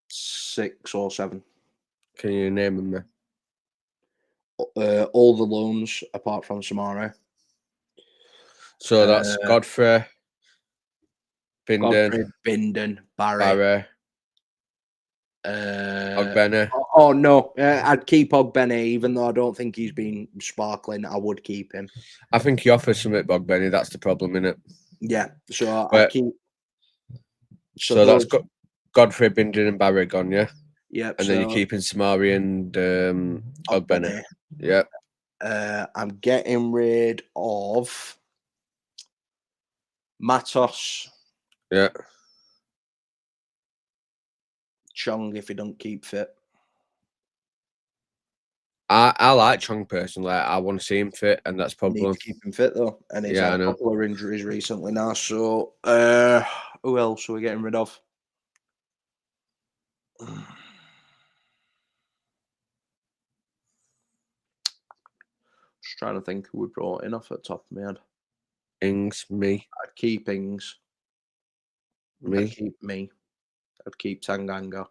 6 or 7. Can you name them? All the loans apart from Samara. So that's Godfrey, Binden, Barry. Ogbene. Oh no, I'd keep Ogbene, even though I don't think he's been sparkling. I would keep him. I think he offers something, Ogbene. That's the problem, innit? Yeah, so I'd keep. So that's got Godfrey, Binden, and Barry gone, yeah. Yep. And then you're keeping Samari and Ogbene. Yeah. I'm getting rid of Matos. Yeah. Chong if he don't keep fit. I like Chong personally. I want to see him fit, and that's probably need to keep him fit though. And he's had a couple of injuries recently now. So who else are we getting rid of? Just trying to think who we brought in off the top of my head. Ings, me. I'd keep Ings. Me. I'd keep me. I'd keep Tanganga.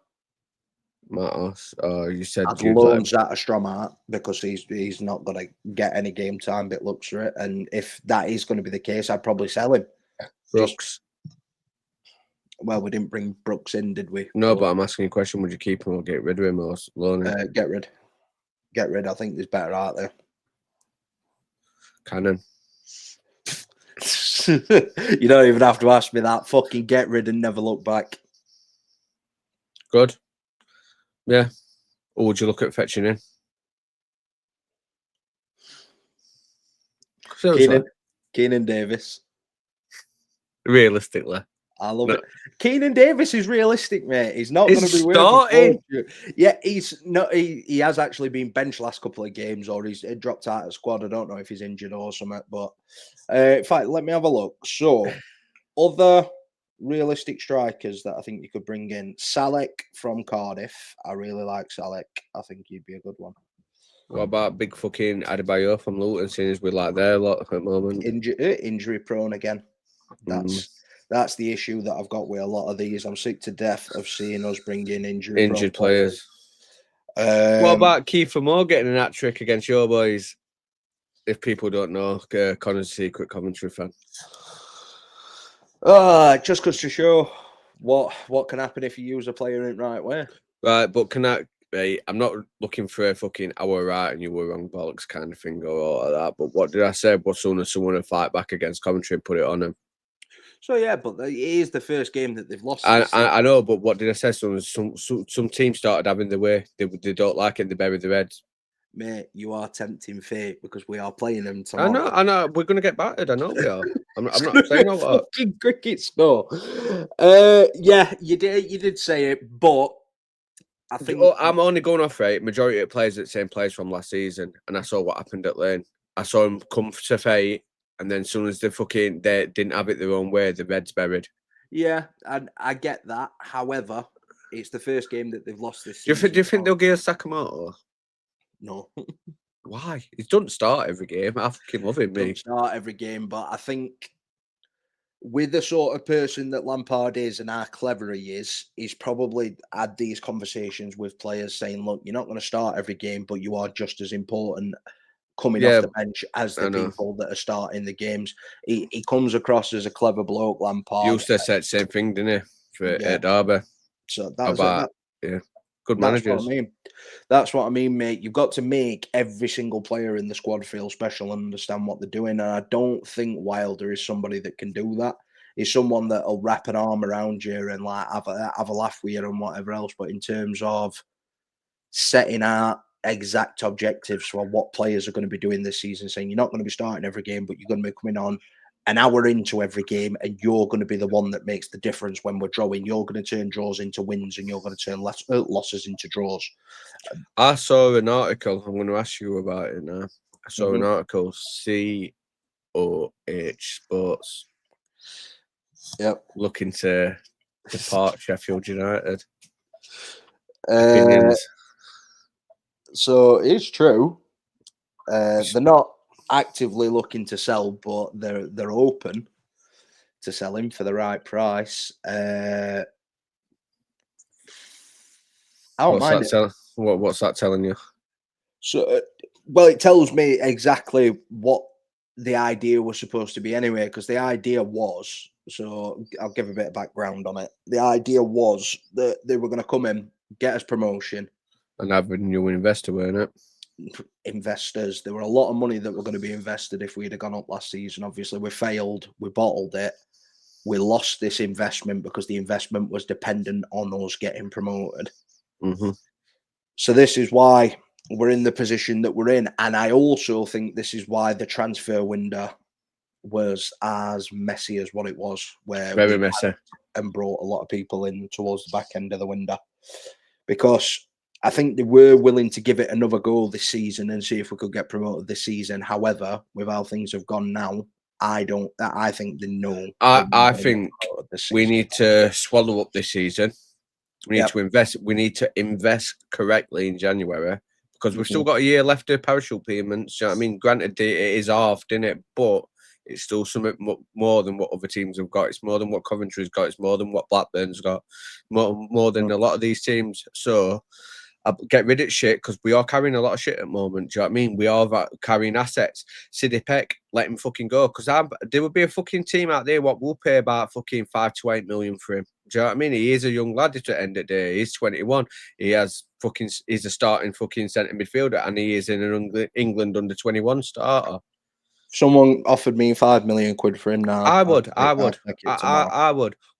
Matos. Oh, you said I'd loan Zat a Stromart because he's not going to get any game time. It looks for it, and if that is going to be the case, I'd probably sell him. Brooks. Well, we didn't bring Brooks in, did we? No, but I'm asking you a question: would you keep him or get rid of him or loan him? Get rid. I think there's better out there. Cannon. You don't even have to ask me that. Fucking get rid and never look back. Good. Yeah. Or would you look at fetching in? Keenan Davis. Realistically. I love it. Keenan Davis is realistic, mate. He's not going to be starting. Yeah, he's not. He has actually been benched last couple of games, or he's dropped out of squad. I don't know if he's injured or something. But in fact, let me have a look. So, other realistic strikers that I think you could bring in: Salek from Cardiff. I really like Salek. I think he'd be a good one. What about big fucking Adebayo from Luton? Seeing as we're like there a lot at the moment. Injury prone again. That's the issue that I've got with a lot of these. I'm sick to death of seeing us bring in injured players. What about Kiefer Moore getting an hat trick against your boys? If people don't know, Connor's a secret commentary fan. Just goes to show what can happen if you use a player in the right way. Right, but I'm not looking for a fucking I were right and you were wrong bollocks kind of thing or all like that. But what did I say? But soon as someone would fight back against commentary and put it on them. So yeah, but it is the first game that they've lost. I know, but what did I say? Some teams started having the way they don't like it. They bury their heads. Mate, you are tempting fate because we are playing them tomorrow. I know. We're gonna get battered. I know we are. I'm not saying all that. Fucking cricket score. Yeah, you did say it, but I think I'm only going off right. Majority of players at the same place from last season, and I saw what happened at Lane. I saw them come to fate. And then as soon as they didn't have it their own way, the red's buried. Yeah, and I get that. However, it's the first game that they've lost this season. Do you think they'll give Sakamoto? No. Why? He doesn't start every game. I fucking love him, Doesn't start every game, but I think with the sort of person that Lampard is and how clever he is, he's probably had these conversations with players saying, look, you're not going to start every game, but you are just as important coming off the bench as the people that are starting the games. He comes across as a clever bloke, Lampard. He used to say the same thing, didn't he? At Derby. So that's good managers. That's what I mean, mate. You've got to make every single player in the squad feel special and understand what they're doing. And I don't think Wilder is somebody that can do that. He's someone that'll wrap an arm around you and like have a laugh with you and whatever else. But in terms of setting out exact objectives for what players are going to be doing this season, saying you're not going to be starting every game, but you're going to be coming on an hour into every game, and you're going to be the one that makes the difference when we're drawing. You're going to turn draws into wins, and you're going to turn losses into draws. I saw an article. I'm going to ask you about it now. I saw an article. COH Sports. Yep. Looking to depart Sheffield United. Opinions. So it's true. They're not actively looking to sell, but they're open to sell him for the right price. I don't mind it. What's that telling you? So, well, it tells me exactly what the idea was supposed to be anyway, because the idea was, so I'll give a bit of background on it. The idea was that they were going to come in, get us promotion. And have a new investor, weren't it? Investors. There were a lot of money that were going to be invested if we'd have gone up last season. Obviously, we failed. We bottled it. We lost this investment because the investment was dependent on us getting promoted. Mm-hmm. So this is why we're in the position that we're in. And I also think this is why the transfer window was as messy as what it was, where very messy and brought a lot of people in towards the back end of the window, because I think they were willing to give it another go this season and see if we could get promoted this season. However, with how things have gone now, I think they know. I think we need to swallow up this season. We need to invest. We need to invest correctly in January, because we've still got a year left of parachute payments. You know what I mean? Granted, it is halved, isn't it? But it's still something more than what other teams have got. It's more than what Coventry's got. It's more than what Blackburn's got. More than a lot of these teams. So I'll get rid of shit, because we are carrying a lot of shit at the moment. Do you know what I mean? We are carrying assets. Sidney Peck, let him fucking go. Because there would be a fucking team out there what will pay about fucking 5 to 8 million for him. Do you know what I mean? He is a young lad at the end of the day. He's 21. He's a starting fucking centre midfielder, and he is in an England under 21 starter. Someone offered me 5 million quid for him now. I would.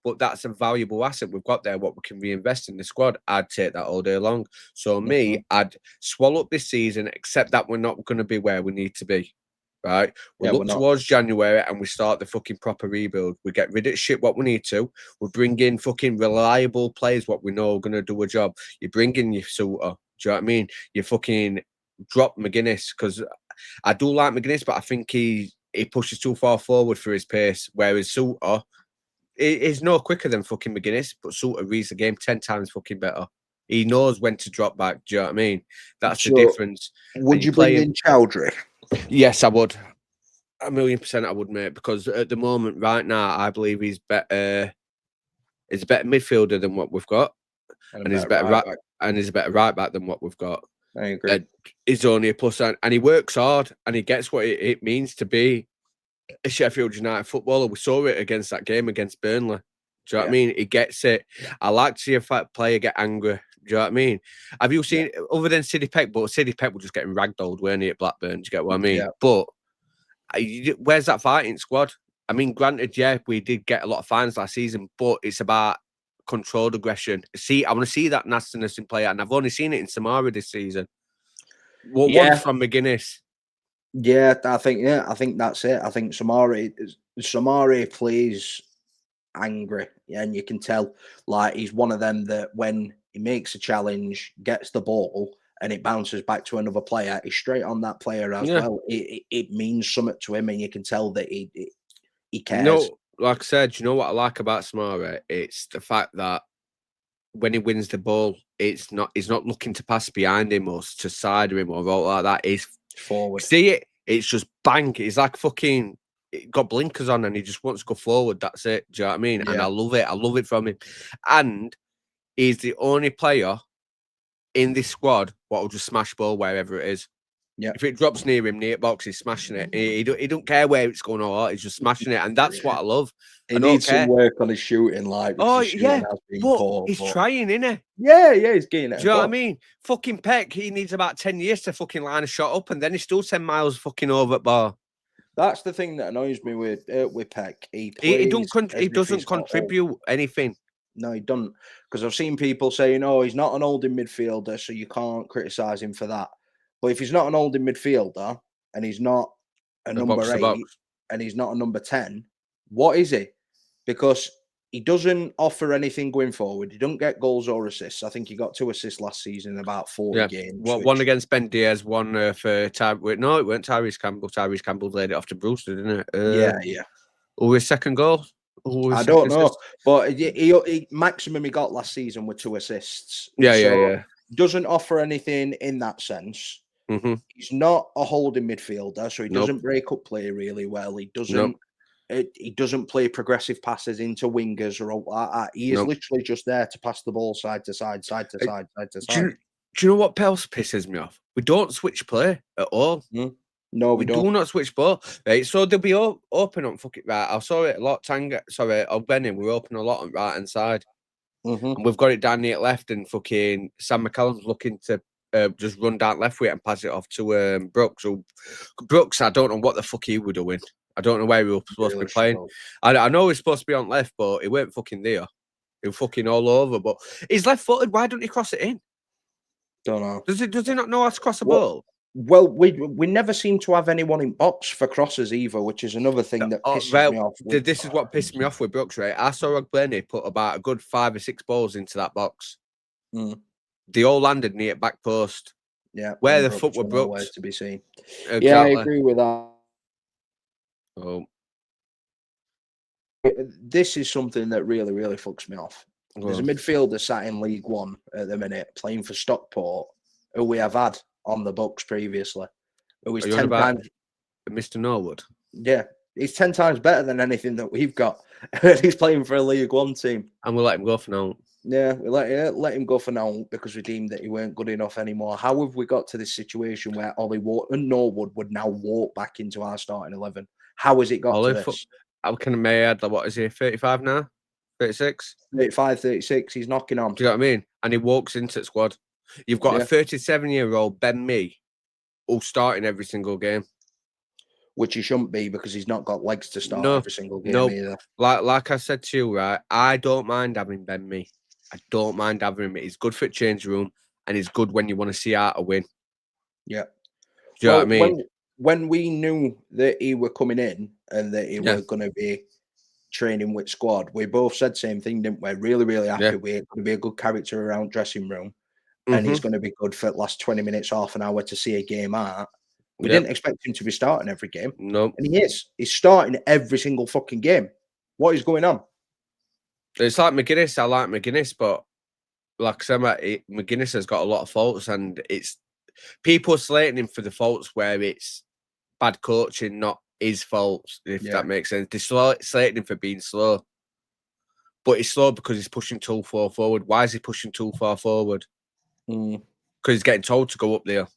But that's a valuable asset we've got there, what we can reinvest in the squad. I'd take that all day long. So I'd swallow up this season, except that we're not going to be where we need to be. Right? We look towards January and we start the fucking proper rebuild. We get rid of shit what we need to. We bring in fucking reliable players what we know are going to do a job. You bring in your Suter. Do you know what I mean? You fucking drop McGuinness, because I do like McGuinness, but I think he pushes too far forward for his pace, whereas Suter is no quicker than fucking McGuinness, but Suter reads the game 10 times fucking better. He knows when to drop back. Do you know what I mean? That's the difference. Would you bring in Chowdhury? Yes, I would. 1,000,000% I would, mate, because at the moment, right now, I believe he's better. He's a better midfielder than what we've got, and he's a better right back than what we've got. I agree. He's only a plus, and he works hard, and he gets what it means to be a Sheffield United footballer. We saw it against that game against Burnley. Do you know what I mean? He gets it. I like to see a player get angry. Do you know what I mean? Have you seen, other than Sidney Peck, but Sidney Peck was just getting ragdolled, weren't he, at Blackburn? Do you get what I mean? Yeah. But where's that fighting squad? I mean, granted, we did get a lot of fines last season, but it's about controlled aggression. I want to see that nastiness in play, and I've only seen it in Samara this season. One from McGuinness. Yeah, I think that's it. I think Samari plays angry, and you can tell, like, he's one of them that when he makes a challenge, gets the ball, and it bounces back to another player, he's straight on that player as well. It means something to him, and you can tell that he cares. No, like I said, you know what I like about Samara? It's the fact that when he wins the ball, he's not looking to pass behind him or to side of him or all like that. He's forward. See it? It's just bang. He's like fucking got blinkers on and he just wants to go forward. That's it. Do you know what I mean? Yeah. And I love it. I love it from him. And he's the only player in this squad what will just smash ball wherever it is. Yeah. If it drops near him, near box, he's smashing it. He don't care where it's going or what. He's just smashing it, and that's what I love. He needs some work on his shooting, like. Has been poor, he's trying, innit? Yeah, he's getting it. Do you know what I mean? Fucking Peck, he needs about 10 years to fucking line a shot up, and then he's still 10 miles fucking over at bar. That's the thing that annoys me with Peck. He doesn't contribute anything. No, he doesn't. Because I've seen people saying, "Oh, he's not an holding midfielder, so you can't criticize him for that." But if he's not an holding midfielder and he's not a number 8 and he's not a number 10, what is he? Because he doesn't offer anything going forward. He don't get goals or assists. I think he got 2 assists last season in about 40 games. One against Ben Diaz, one for no, it weren't Tyrese Campbell. Tyrese Campbell laid it off to Brewster, didn't it? Yeah. Or his second goal? I don't know, but he maximum he got last season with 2 assists. Yeah. doesn't offer anything in that sense. Mm-hmm. He's not a holding midfielder, so he Nope. doesn't break up play really well. He Nope. doesn't play progressive passes into wingers or all like that. He is Nope. literally just there to pass the ball side to side, side to side, side to Do you, side. do you know what else pisses me off? We don't switch play at all. No, We we don't. do not switch ball, right? So they'll be open on fucking right. I saw it a lot. Benny, we're open a lot on right hand side, Mhm. and we've got it down near left, and fucking Sam McCallum's looking to just run down left with it and pass it off to Brooks. So Brooks, I don't know what the fuck he were doing. I don't know where we were supposed to be playing. I know he's supposed to be on left, but he weren't fucking there. He was fucking all over. But he's left footed. Why don't he cross it in? Don't know. Does he not know how to cross a What- ball? Well, we never seem to have anyone in box for crosses either, which is another thing that pisses me off. This is what pissed me off with Brooks, right? I saw Ogbenny put about a good 5 or 6 balls into that box. They all landed near back post. Yeah, Where the Brooks fuck were nowhere Brooks? to be seen. Exactly. Yeah, I agree with that. Oh, This is something that really, really fucks me off. There's a midfielder sat in League One at the minute playing for Stockport, who we have had on the books previously. Who is Are you on 10 about times? Mr. Norwood? Yeah, he's 10 times better than anything that we've got. And he's playing for a League One team. And we'll let him go for now. Yeah, we let him go for now because we deemed that he weren't good enough anymore. How have we got to this situation where Ollie and Norwood would now walk back into our starting 11? How has it got to this? How can I add, what is he, 35 now? 36? 35, 36, he's knocking on. Do you know what I mean? And he walks into the squad. You've got a 37-year-old Ben Mee who's starting every single game. Which he shouldn't be because he's not got legs to start every single game either. Like I said to you, right? I don't mind having Ben Mee. I don't mind having him. He's good for the change room and he's good when you want to see how to win. Yeah. Do you know what I mean? When we knew that he were coming in and that he were going to be training with squad, we both said the same thing, didn't we? Really, really happy. We're going to be a good character around dressing room and he's going to be good for the last 20 minutes, half an hour to see a game out. We didn't expect him to be starting every game. No. And he is. He's starting every single fucking game. What is going on? It's like McGuinness. I like McGuinness, but like I said, McGuinness has got a lot of faults and it's people slating him for the faults where it's bad coaching, not his faults, if that makes sense. They're slating him for being slow. But he's slow because he's pushing too far forward. Why is he pushing too far forward? Because he's getting told to go up there.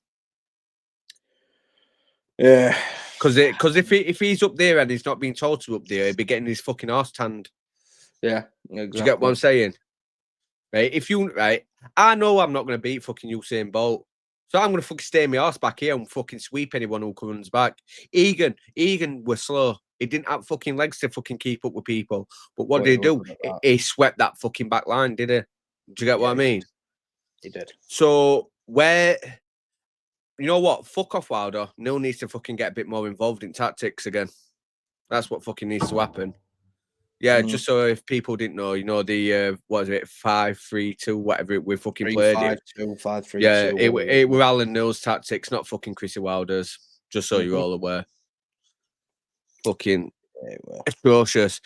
Yeah. Because if he's up there and he's not being told to up there, he'd be getting his fucking arse tanned. Yeah, exactly. Do you get what I'm saying? Right? I know I'm not going to beat fucking Usain Bolt. So I'm going to fucking stay my arse back here and fucking sweep anyone who comes back. Egan was slow. He didn't have fucking legs to fucking keep up with people. But what did he do? He swept that fucking back line, did he? Do you get what I mean? He did. So you know what? Fuck off, Wilder. Neil needs to fucking get a bit more involved in tactics again. That's what fucking needs to happen. Yeah, just so if people didn't know, the what is it, 5-3-2, whatever we fucking played. 5-2, 5-3-2. Yeah, it were Alan Neil's tactics, not fucking Chrissy Wilder's. Just so you're all aware. Fucking atrocious.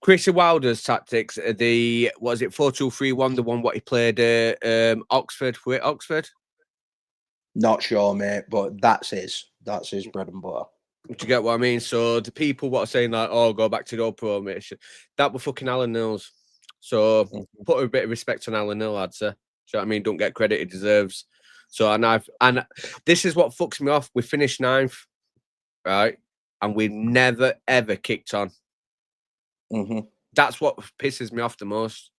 Chrissy Wilder's tactics are the 4-2-3-1, the one what he played Oxford with Oxford. Not sure, mate, but that's his bread and butter. Do you get what I mean? So the people what are saying like, oh, go back to the old formation, that were fucking Alan Neil's. So put a bit of respect on Alan Neil, I'd say. Do you know what I mean? Don't get credit he deserves. So and this is what fucks me off. We finished 9th, right? And we never ever kicked on. That's what pisses me off the most.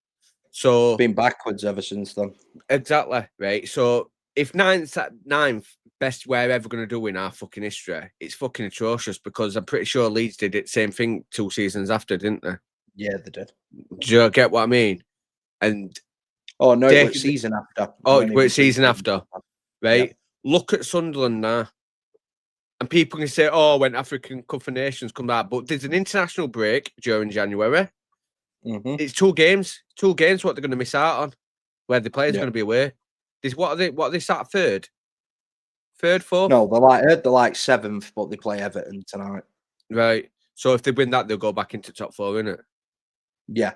So been backwards ever since then. Exactly, right? So if 9th best we're ever going to do in our fucking history, it's fucking atrocious because I'm pretty sure Leeds did it same thing 2 seasons after, didn't they? Yeah, they did. Do you get what I mean? And oh no, it was season after. Oh, it was season after, right? Yep. Look at Sunderland now. And people can say, oh, when African Cup of Nations come out, but there's an international break during January. It's 2 games. 2 games what they're going to miss out on, where the players are going to be away. What are they sat 3rd? 3rd, 4th? No, they're like 7th, but they play Everton tonight. Right. So if they win that, they'll go back into top 4, innit? Yeah.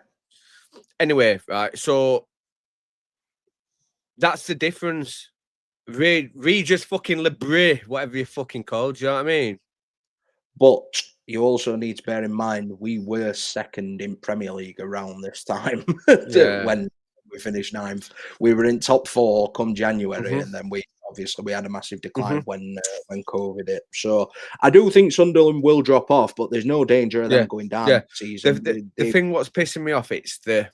Anyway, right. So That's the difference. Regis fucking Lebre, whatever you fucking called, you know what I mean? But you also need to bear in mind we were second in Premier League around this time when we finished 9th. We were in top 4 come January, and then we had a massive decline when COVID hit. So I do think Sunderland will drop off, but there's no danger of them going down this season. The thing what's pissing me off, it's the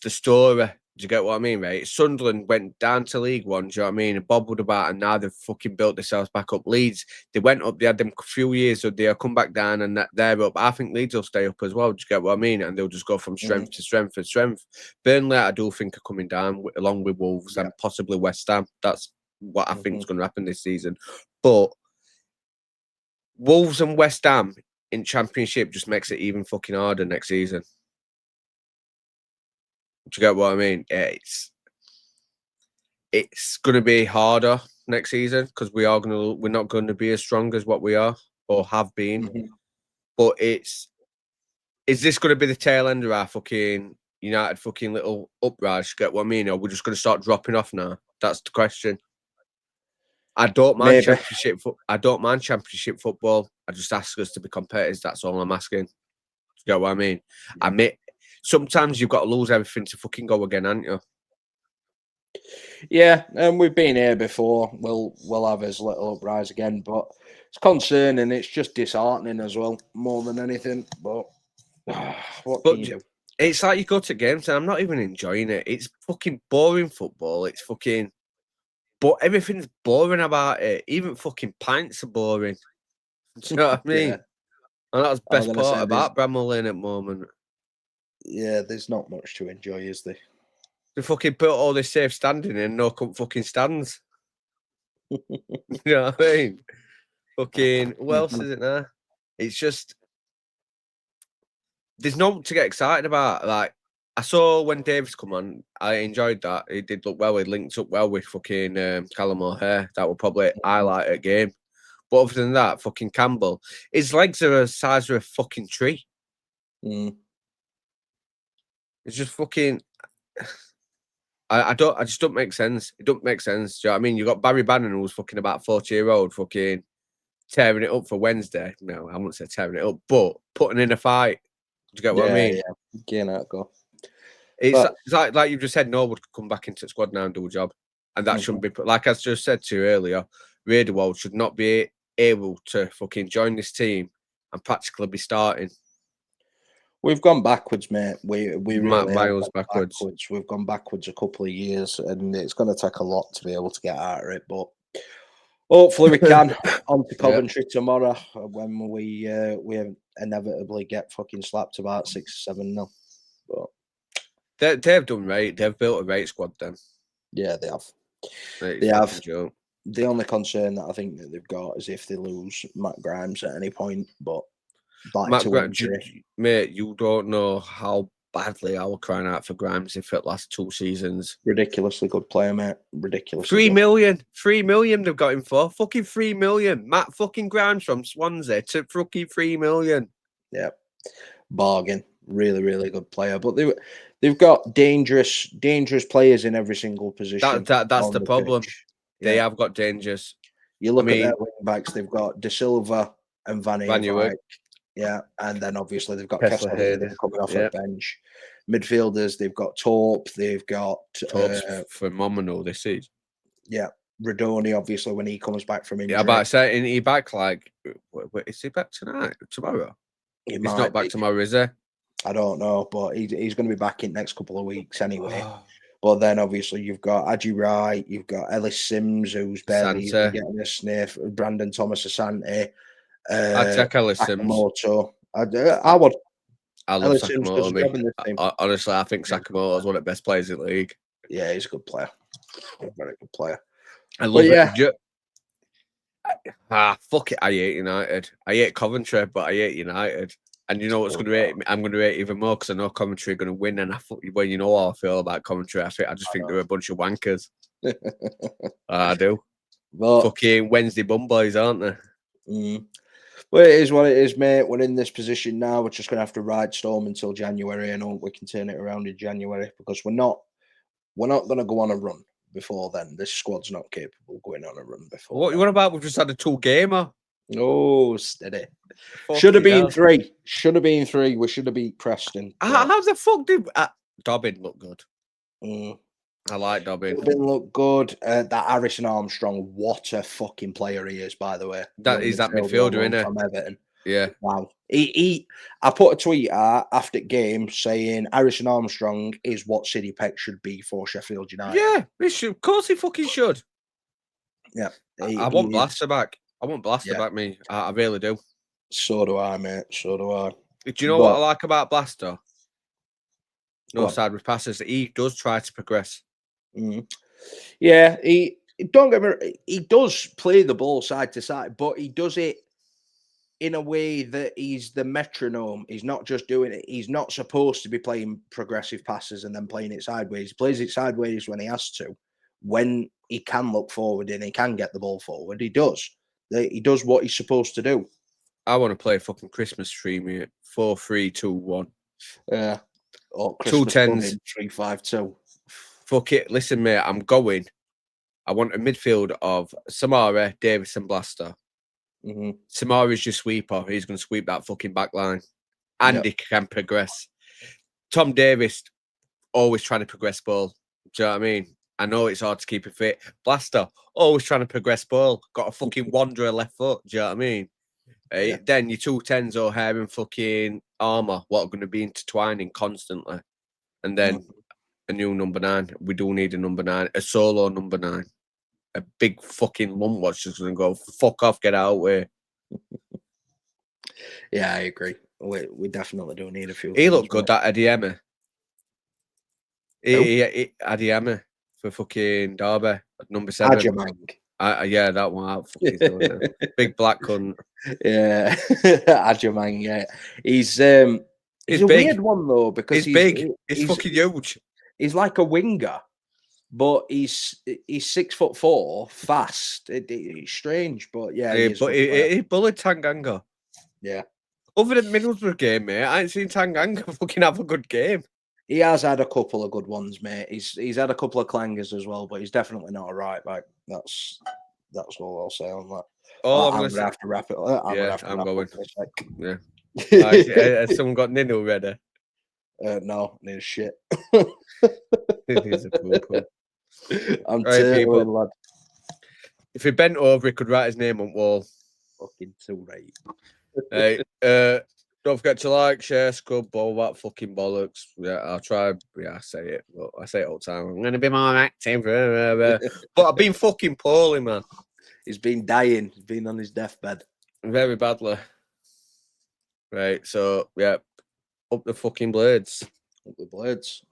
story. Do you get what I mean, mate? Sunderland went down to League One, do you know what I mean? And bobbled about, and now they've fucking built themselves back up. Leeds, they went up, they had them few years, so they'll come back down, and they're up. I think Leeds will stay up as well, do you get what I mean? And they'll just go from strength to strength to strength. Burnley, I do think, are coming down, along with Wolves and possibly West Ham. That's what I think is going to happen this season. But Wolves and West Ham in Championship just makes it even fucking harder next season. Do you get what I mean? It's going to be harder next season because we're not going to be as strong as what we are or have been. But is this going to be the tail end of our fucking United fucking little uprise? Get what I mean? Or we're just going to start dropping off now? That's the question. I don't mind championship. I don't mind championship football. I just ask us to be competitors. That's all I'm asking. Do you get what I mean? Sometimes you've got to lose everything to fucking go again, haven't you? Yeah, and we've been here before. We'll have his little uprise again, but it's concerning. It's just disheartening as well, more than anything. But what can you do? It's like you go to games and I'm not even enjoying it. It's fucking boring football. It's fucking, but everything's boring about it. Even fucking pints are boring. Do you know what I mean? And that's the best part about Bramall Lane at the moment. Yeah, there's not much to enjoy, is there? They fucking put all this safe standing in, no fucking stands. You know what I mean? Fucking, what else is it now? It's just, there's nothing to get excited about. Like, I saw when Davis come on, I enjoyed that. He did look well. He linked up well with fucking Callum O'Hare. That would probably highlight a game. But other than that, fucking Campbell, his legs are the size of a fucking tree. It's just fucking. I just don't make sense. It don't make sense. Do you know what I mean? You got Barry Bannon, who's fucking about 40-year-old, fucking tearing it up for Wednesday. No, I wouldn't say tearing it up, but putting in a fight. Do you get what I mean? Yeah, getting out go. It's like you've just said, Norwood could come back into the squad now and do a job. And that shouldn't be put, like I just said to you earlier, Riedewald should not be able to fucking join this team and practically be starting. We've gone backwards, mate. We really miles have gone backwards. We've gone backwards a couple of years, and it's going to take a lot to be able to get out of it. But hopefully, we can. On to Coventry tomorrow when we inevitably get fucking slapped about 6-7-0. But they've done right. They've built a right squad. Then yeah, they have. They have. Joke. The only concern that I think that they've got is if they lose Matt Grimes at any point, but. Mate, you don't know how badly I was crying out for Grimes if it last 2 seasons. Ridiculously good player, mate. Ridiculously. 3 million. 3 million they've got him for. Fucking 3 million. Matt fucking Grimes from Swansea to fucking 3 million. Yeah. Bargain. Really, really good player. But they've got dangerous players in every single position. That's the problem. They have got dangers. You look at their wing backs, they've got De Silva and Van Eyck. Yeah, and then obviously they've got Kessler coming off the bench. Midfielders, they've got Torp, they've got Torp's phenomenal this season. Yeah, Radoni, obviously, when he comes back from injury. Yeah, about saying, isn't he back like, is he back tomorrow? He's not back tomorrow, is he? I don't know, but he's going to be back in next couple of weeks anyway. But then obviously you've got Adji Wright, you've got Ellis Sims, who's barely even getting a sniff, Brandon Thomas Asante. I'd take Ellis Sims. I would. I love Sakamoto. Honestly, I think Sakamoto is one of the best players in the league. Yeah, he's a good player. Very good player. I love it. Fuck it. I hate United. I hate Coventry, but I hate United. And you know what's going to hate me? I'm going to hate even more because I know Coventry are going to win. And you know how I feel about Coventry. I just think they're a bunch of wankers. I do. But fucking Wednesday bum boys, aren't they? Well, it is what it is, mate. We're in this position now. We're just going to have to ride storm until January, and hope we can turn it around in January because we're not We're not going to go on a run before then. This squad's not capable of going on a run before. What about we've just had a 2-gamer? Oh, steady. Should have been 3. Should have been 3. We should have beat Preston. How the fuck did Dobbin look good? I like Dobbin. Dobbin look good. That Harrison Armstrong, what a fucking player he is, by the way. That is that midfielder, isn't it? From Everton. Yeah. Wow. I put a tweet out after the game saying Harrison Armstrong is what City Peck should be for Sheffield United. Yeah, he should. Of course he fucking should. Yeah. I want Blaster back. I want Blaster back, me. I really do. So do I, mate. So do I. Do you know what I like about Blaster? No sideways passes. He does try to progress. Yeah, don't get me. He does play the ball side to side, but he does it in a way that he's the metronome. He's not just doing it. He's not supposed to be playing progressive passes and then playing it sideways. He plays it sideways when he has to. When he can look forward and he can get the ball forward, he does. He does what he's supposed to do. I want to play a fucking Christmas tree, mate. 4, 3, 2, 1. Yeah. Or 2 10s. 3, 5, 2. Fuck it. Listen, mate, I'm going. I want a midfield of Samara, Davis, and Blaster. Samara's your sweeper. He's going to sweep that fucking back line. And he can progress. Tom Davis, always trying to progress ball. Do you know what I mean? I know it's hard to keep it fit. Blaster, always trying to progress ball. Got a fucking wanderer left foot. Do you know what I mean? Then your 2 10s O'Hare and fucking Armour, what are going to be intertwining constantly. And then a new number 9. We do need a number 9, a solo number 9. A big fucking lump watch just going to go, fuck off, get out of here. Yeah, I agree. We definitely do need a few. He looked good, that Eddie Emma. Eddie Emma for fucking Derby at number 7. Yeah, that one. Big black cunt. Yeah, Ajamang. Yeah, he's a big. Weird one though because he's big. He's fucking huge. He's like a winger, but he's 6'4", fast. It's strange, but yeah. He bullied Tanganga. Yeah. Other than Middlesbrough game, mate, I ain't seen Tanganga fucking have a good game. He has had a couple of good ones, mate. He's had a couple of clangers as well, but he's definitely not a right back. That's all I'll say on that. I'm gonna have to wrap it up. I'm going. Yeah. Has someone got Nino ready? No, near shit. He's a poo-poo. I'm terrible, lad. If he bent over, he could write his name on wall. Fucking too right. Hey, don't forget to like, share, scrub, all that fucking bollocks. Yeah, I'll try. Yeah, I say it. But I say it all the time. I'm going to be more active. But I've been fucking poorly, man. He's been dying. He's been on his deathbed. Very badly. Right, so, yeah. Up the fucking blades. Up the blades.